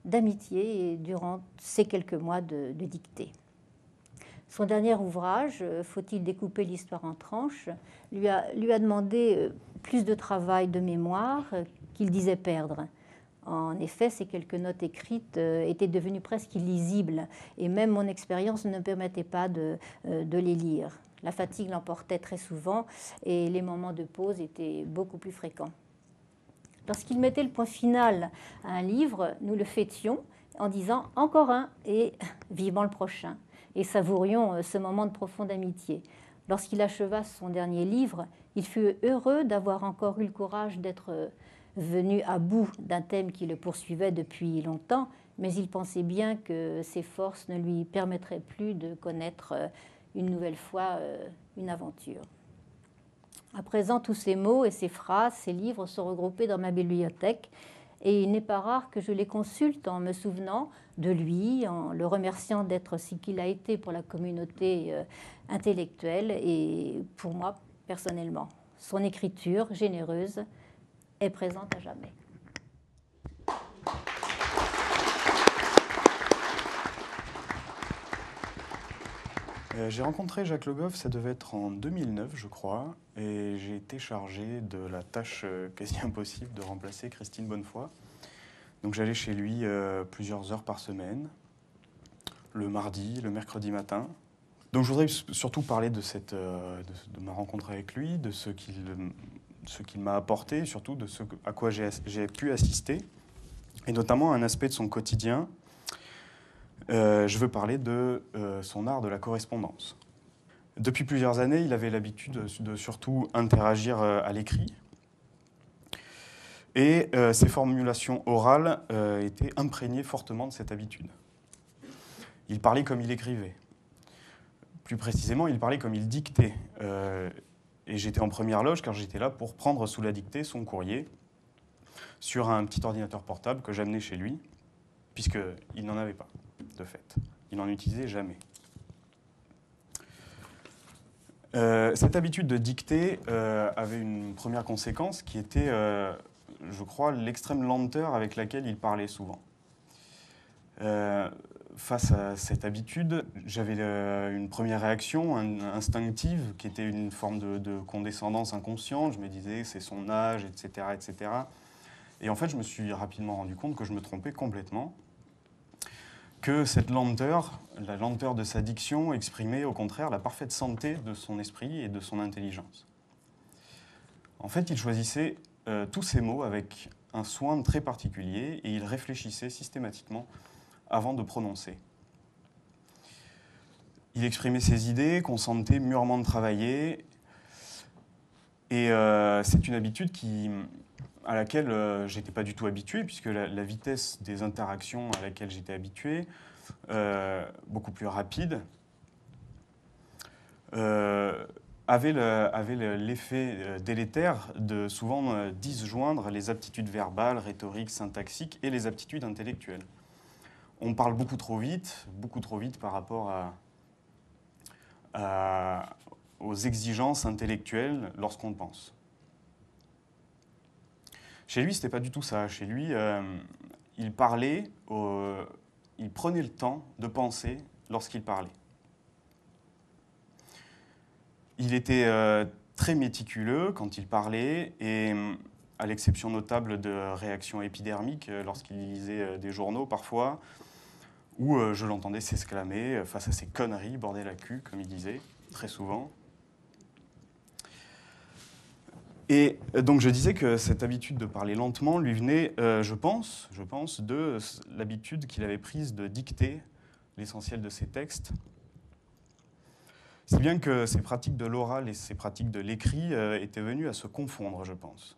d'amitié durant ces quelques mois de dictée. Son dernier ouvrage, Faut-il découper l'histoire en tranches, lui a demandé plus de travail de mémoire qu'il disait perdre. En effet, ces quelques notes écrites étaient devenues presque illisibles et même mon expérience ne me permettait pas de les lire. La fatigue l'emportait très souvent et les moments de pause étaient beaucoup plus fréquents. Lorsqu'il mettait le point final à un livre, nous le fêtions en disant « encore un » et « vivement le prochain » et savourions ce moment de profonde amitié. Lorsqu'il acheva son dernier livre, il fut heureux d'avoir encore eu le courage d'être venu à bout d'un thème qui le poursuivait depuis longtemps, mais il pensait bien que ses forces ne lui permettraient plus de connaître une nouvelle fois une aventure. À présent, tous ces mots et ces phrases, ces livres sont regroupés dans ma bibliothèque et il n'est pas rare que je les consulte en me souvenant de lui, en le remerciant d'être ce qu'il a été pour la communauté intellectuelle et pour moi personnellement. Son écriture généreuse est présente à jamais. J'ai rencontré Jacques Le Goff, ça devait être en 2009, je crois, et j'ai été chargé de la tâche quasi impossible de remplacer Christine Bonnefoy. Donc j'allais chez lui plusieurs heures par semaine, le mardi, le mercredi matin. Donc je voudrais surtout parler de ma rencontre avec lui, de ce qu'il m'a apporté, surtout de ce à quoi j'ai pu assister, et notamment un aspect de son quotidien. Je veux parler de son art de la correspondance. Depuis plusieurs années, il avait l'habitude de surtout interagir à l'écrit. Et ses formulations orales étaient imprégnées fortement de cette habitude. Il parlait comme il écrivait. Plus précisément, il parlait comme il dictait. Et j'étais en première loge car j'étais là pour prendre sous la dictée son courrier sur un petit ordinateur portable que j'amenais chez lui, puisqu'il n'en avait pas, de fait. Il n'en utilisait jamais. Cette habitude de dicter avait une première conséquence qui était, je crois, l'extrême lenteur avec laquelle il parlait souvent. Face à cette habitude, j'avais une première réaction instinctive qui était une forme de condescendance inconsciente. Je me disais, c'est son âge, etc., etc. Et en fait, je me suis rapidement rendu compte que je me trompais complètement, que cette lenteur, la lenteur de sa diction, exprimait au contraire la parfaite santé de son esprit et de son intelligence. En fait, il choisissait tous ces mots avec un soin très particulier et il réfléchissait systématiquement avant de prononcer. Il exprimait ses idées qu'on sentait mûrement travailler et c'est une habitude à laquelle je n'étais pas du tout habitué puisque la vitesse des interactions à laquelle j'étais habitué, beaucoup plus rapide, avait l'effet délétère de souvent disjoindre les aptitudes verbales, rhétoriques, syntaxiques et les aptitudes intellectuelles. On parle beaucoup trop vite par rapport aux exigences intellectuelles lorsqu'on pense. Chez lui, ce n'était pas du tout ça. Chez lui, il parlait, il prenait le temps de penser lorsqu'il parlait. Il était très méticuleux quand il parlait et, à l'exception notable de réactions épidermiques lorsqu'il lisait des journaux parfois, où je l'entendais s'exclamer face à ces conneries, bordel à cul, comme il disait, très souvent. Et donc je disais que cette habitude de parler lentement lui venait, je pense, de l'habitude qu'il avait prise de dicter l'essentiel de ses textes. Si bien que ces pratiques de l'oral et ces pratiques de l'écrit étaient venues à se confondre, je pense.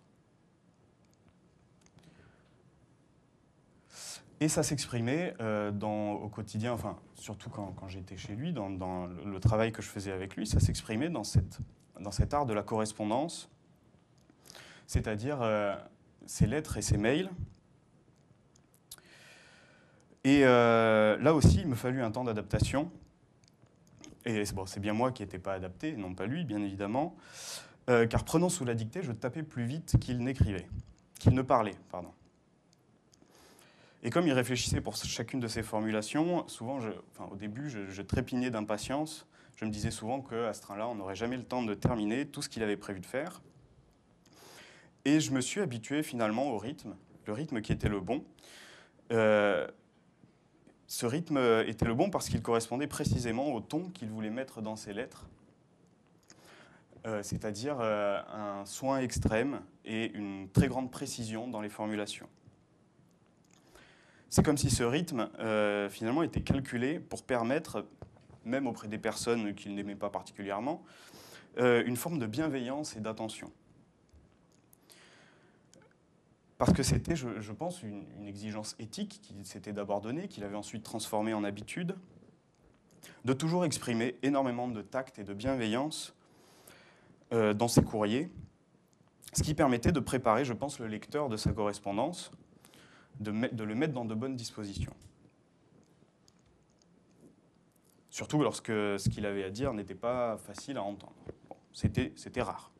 Et ça s'exprimait au quotidien, enfin, surtout quand j'étais chez lui, dans le travail que je faisais avec lui, ça s'exprimait dans cet art de la correspondance, c'est-à-dire ses lettres et ses mails. Et là aussi, il me fallut un temps d'adaptation. Et bon, c'est bien moi qui n'étais pas adapté, non pas lui, bien évidemment, car prenant sous la dictée, je tapais plus vite qu'il n'écrivait, qu'il ne parlait, pardon. Et comme il réfléchissait pour chacune de ces formulations, souvent, au début, je trépignais d'impatience. Je me disais souvent qu'à ce train-là, on n'aurait jamais le temps de terminer tout ce qu'il avait prévu de faire. Et je me suis habitué finalement au rythme, le rythme qui était le bon. Ce rythme était le bon parce qu'il correspondait précisément au ton qu'il voulait mettre dans ses lettres, c'est-à-dire un soin extrême et une très grande précision dans les formulations. C'est comme si ce rythme, finalement, était calculé pour permettre, même auprès des personnes qu'il n'aimait pas particulièrement, une forme de bienveillance et d'attention. Parce que c'était, je pense, une exigence éthique qu'il s'était d'abord donnée, qu'il avait ensuite transformée en habitude, de toujours exprimer énormément de tact et de bienveillance dans ses courriers, ce qui permettait de préparer, je pense, le lecteur de sa correspondance, de le mettre dans de bonnes dispositions. Surtout lorsque ce qu'il avait à dire n'était pas facile à entendre. Bon, c'était rare.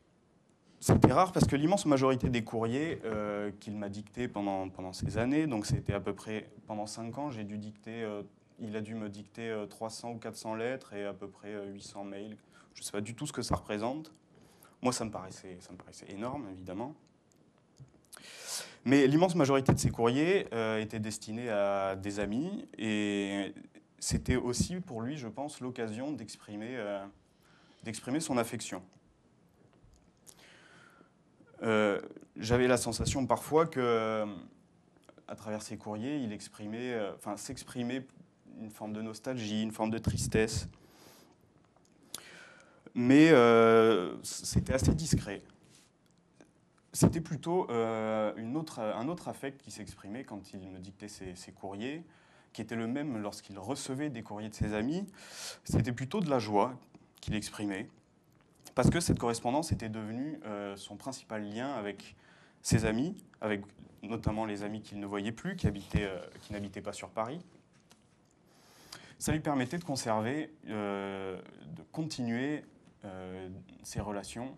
C'était rare parce que l'immense majorité des courriers qu'il m'a dictés pendant ces années, donc c'était à peu près pendant 5 ans, il a dû me dicter 300 ou 400 lettres et à peu près 800 mails. Je ne sais pas du tout ce que ça représente. Moi, ça me paraissait énorme, évidemment. Mais l'immense majorité de ces courriers étaient destinés à des amis et c'était aussi pour lui, je pense, l'occasion d'exprimer son affection. J'avais la sensation parfois que, à travers ces courriers, il s'exprimait une forme de nostalgie, une forme de tristesse. Mais c'était assez discret. C'était plutôt un autre affect qui s'exprimait quand il me dictait ses courriers, qui était le même lorsqu'il recevait des courriers de ses amis. C'était plutôt de la joie qu'il exprimait. Parce que cette correspondance était devenue son principal lien avec ses amis, avec notamment les amis qu'il ne voyait plus, qui n'habitaient pas sur Paris. Ça lui permettait de conserver, de continuer ses relations,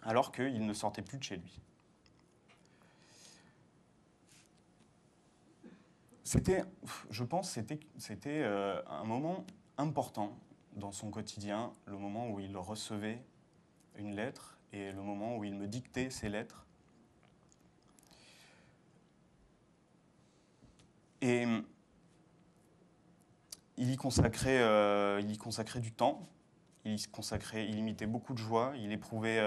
alors qu'il ne sortait plus de chez lui. Je pense que c'était un moment important dans son quotidien, le moment où il recevait une lettre et le moment où il me dictait ses lettres. Et il y consacrait du temps, il y mettait beaucoup de joie, il éprouvait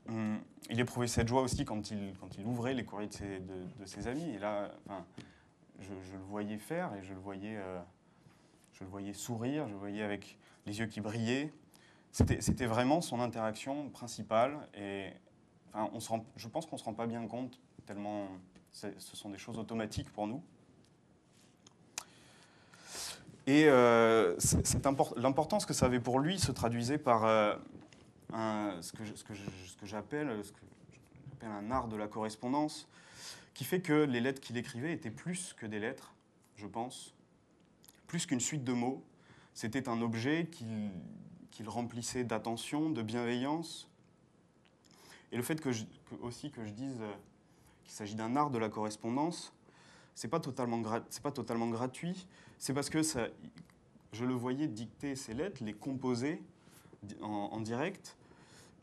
il éprouvait cette joie aussi quand il ouvrait les courriers de ses amis. Et là, enfin, je le voyais faire et je le voyais sourire, je le voyais avec les yeux qui brillaient. C'était vraiment son interaction principale. Et enfin, je pense qu'on ne se rend pas bien compte, tellement ce sont des choses automatiques pour nous. Et l'importance que ça avait pour lui se traduisait par ce que j'appelle un art de la correspondance, qui fait que les lettres qu'il écrivait étaient plus que des lettres, je pense, plus qu'une suite de mots. C'était un objet qu'il remplissait d'attention, de bienveillance. Et le fait que je dise qu'il s'agit d'un art de la correspondance, c'est pas totalement gratuit. C'est parce que je le voyais dicter ses lettres, les composer en direct,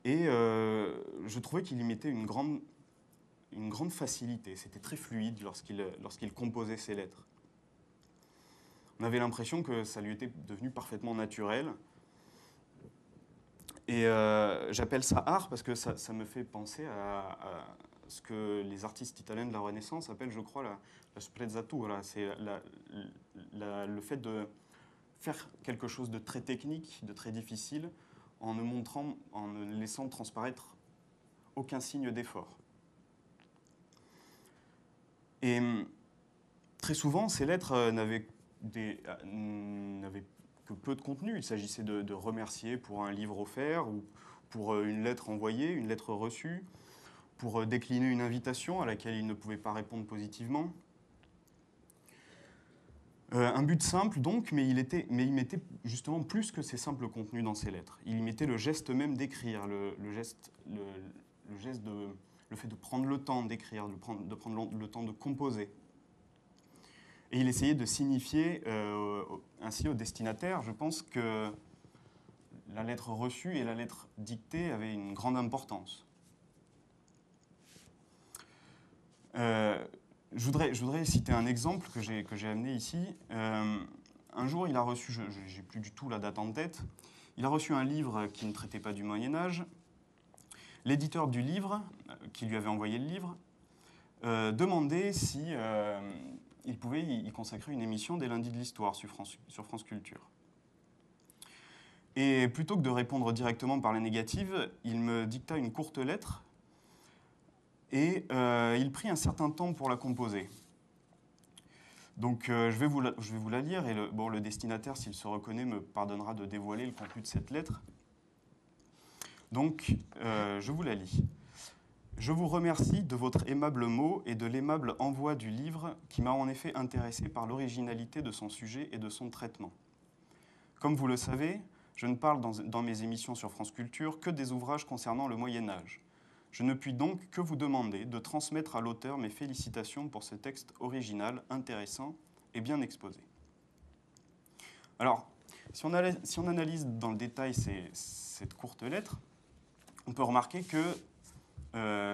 et je trouvais qu'il y mettait une grande facilité. C'était très fluide lorsqu'il composait ses lettres. On avait l'impression que ça lui était devenu parfaitement naturel. Et j'appelle ça art parce que ça me fait penser à ce que les artistes italiens de la Renaissance appellent, je crois, la sprezzatura. C'est le fait de faire quelque chose de très technique, de très difficile, en ne laissant transparaître aucun signe d'effort. Et très souvent, ces lettres n'avaient que peu de contenu. Il s'agissait de remercier pour un livre offert, ou pour une lettre envoyée, une lettre reçue, pour décliner une invitation à laquelle il ne pouvait pas répondre positivement. Un but simple donc, mais il mettait justement plus que ces simples contenus dans ses lettres. Il y mettait le geste même d'écrire, le fait de prendre le temps d'écrire, de prendre le temps de composer. Et il essayait de signifier ainsi au destinataire, je pense que la lettre reçue et la lettre dictée avaient une grande importance. Je voudrais citer un exemple que j'ai amené ici. Un jour, il a reçu, je n'ai plus du tout la date en tête, il a reçu un livre qui ne traitait pas du Moyen-Âge. L'éditeur du livre, qui lui avait envoyé le livre, demandait si il pouvait y consacrer une émission des lundis de l'histoire sur France Culture. Et plutôt que de répondre directement par la négative, il me dicta une courte lettre et il prit un certain temps pour la composer. Donc je vais vous la lire et le destinataire, s'il se reconnaît, me pardonnera de dévoiler le contenu de cette lettre. Donc je vous la lis. Je vous remercie de votre aimable mot et de l'aimable envoi du livre qui m'a en effet intéressé par l'originalité de son sujet et de son traitement. Comme vous le savez, je ne parle dans mes émissions sur France Culture que des ouvrages concernant le Moyen-Âge. Je ne puis donc que vous demander de transmettre à l'auteur mes félicitations pour ce texte original, intéressant et bien exposé. Alors, si on analyse dans le détail cette courte lettre, on peut remarquer que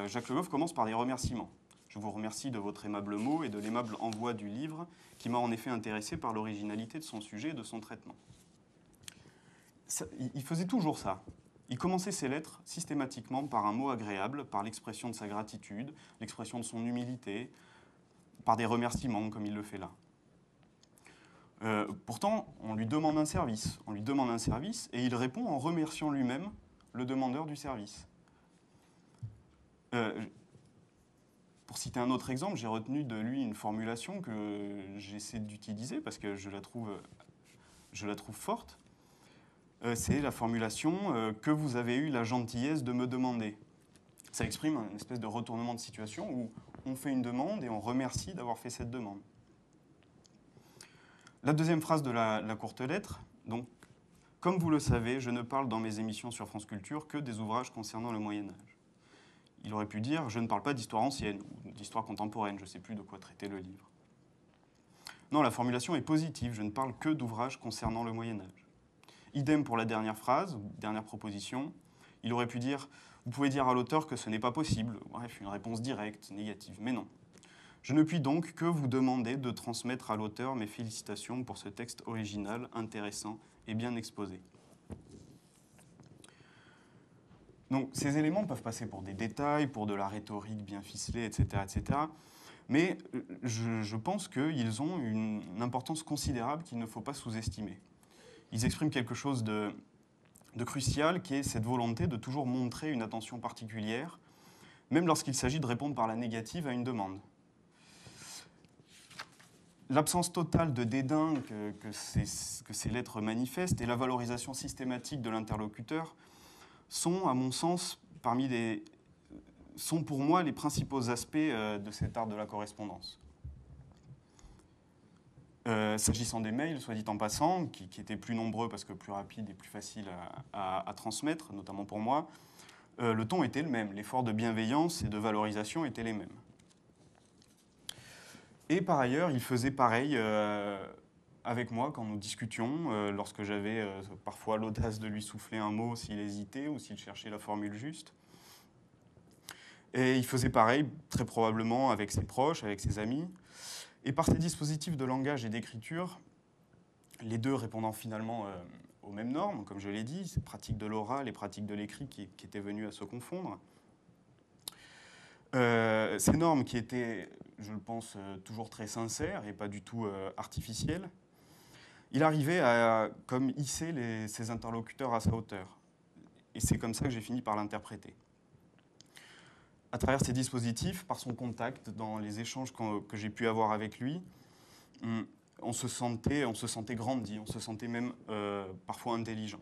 Jacques Le Goff commence par des remerciements. Je vous remercie de votre aimable mot et de l'aimable envoi du livre qui m'a en effet intéressé par l'originalité de son sujet et de son traitement. Il faisait toujours ça. Il commençait ses lettres systématiquement par un mot agréable, par l'expression de sa gratitude, l'expression de son humilité, par des remerciements comme il le fait là. Pourtant, on lui demande un service. Et il répond en remerciant lui-même le demandeur du service. Pour citer un autre exemple, j'ai retenu de lui une formulation que j'essaie d'utiliser parce que je la trouve forte. C'est la formulation « que vous avez eu la gentillesse de me demander ». Ça exprime une espèce de retournement de situation où on fait une demande et on remercie d'avoir fait cette demande. La deuxième phrase de la courte lettre, donc « Comme vous le savez, je ne parle dans mes émissions sur France Culture que des ouvrages concernant le Moyen-Âge ». Il aurait pu dire « Je ne parle pas d'histoire ancienne ou d'histoire contemporaine, je ne sais plus de quoi traiter le livre ». Non, la formulation est positive, je ne parle que d'ouvrages concernant le Moyen-Âge. Idem pour la dernière phrase, dernière proposition. Il aurait pu dire « Vous pouvez dire à l'auteur que ce n'est pas possible ». Bref, une réponse directe, négative. Mais non. Je ne puis donc que vous demander de transmettre à l'auteur mes félicitations pour ce texte original, intéressant et bien exposé. Donc ces éléments peuvent passer pour des détails, pour de la rhétorique bien ficelée, etc. etc. Mais je pense qu'ils ont une importance considérable qu'il ne faut pas sous-estimer. Ils expriment quelque chose de crucial, qui est cette volonté de toujours montrer une attention particulière, même lorsqu'il s'agit de répondre par la négative à une demande. L'absence totale de dédain que ces lettres manifestent et la valorisation systématique de l'interlocuteur sont, à mon sens, sont pour moi les principaux aspects de cet art de la correspondance. S'agissant des mails, soit dit en passant, qui étaient plus nombreux parce que plus rapides et plus faciles à transmettre, notamment pour moi, le ton était le même. L'effort de bienveillance et de valorisation étaient les mêmes. Et par ailleurs, il faisait pareil avec moi quand nous discutions, lorsque j'avais parfois l'audace de lui souffler un mot s'il hésitait ou s'il cherchait la formule juste. Et il faisait pareil, très probablement, avec ses proches, avec ses amis. Et par ces dispositifs de langage et d'écriture, les deux répondant finalement aux mêmes normes, comme je l'ai dit, ces pratiques de l'oral et pratiques de l'écrit qui étaient venues à se confondre. Ces normes qui étaient, je le pense, toujours très sincères et pas du tout artificielles, il arrivait à comme hisser ses interlocuteurs à sa hauteur. Et c'est comme ça que j'ai fini par l'interpréter. À travers ces dispositifs, par son contact, dans les échanges que j'ai pu avoir avec lui, on se sentait grandi, on se sentait même parfois intelligent.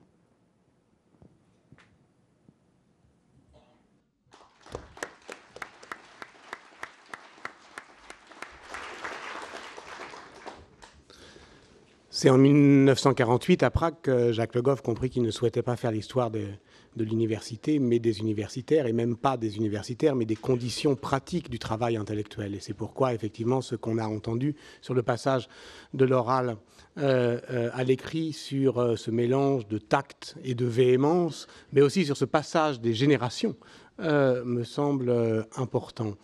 C'est en 1948, à Prague, que Jacques Le Goff comprit qu'il ne souhaitait pas faire l'histoire de l'université, mais des universitaires, et même pas des universitaires, mais des conditions pratiques du travail intellectuel. Et c'est pourquoi, effectivement, ce qu'on a entendu sur le passage de l'oral à l'écrit, sur ce mélange de tact et de véhémence, mais aussi sur ce passage des générations, me semble important.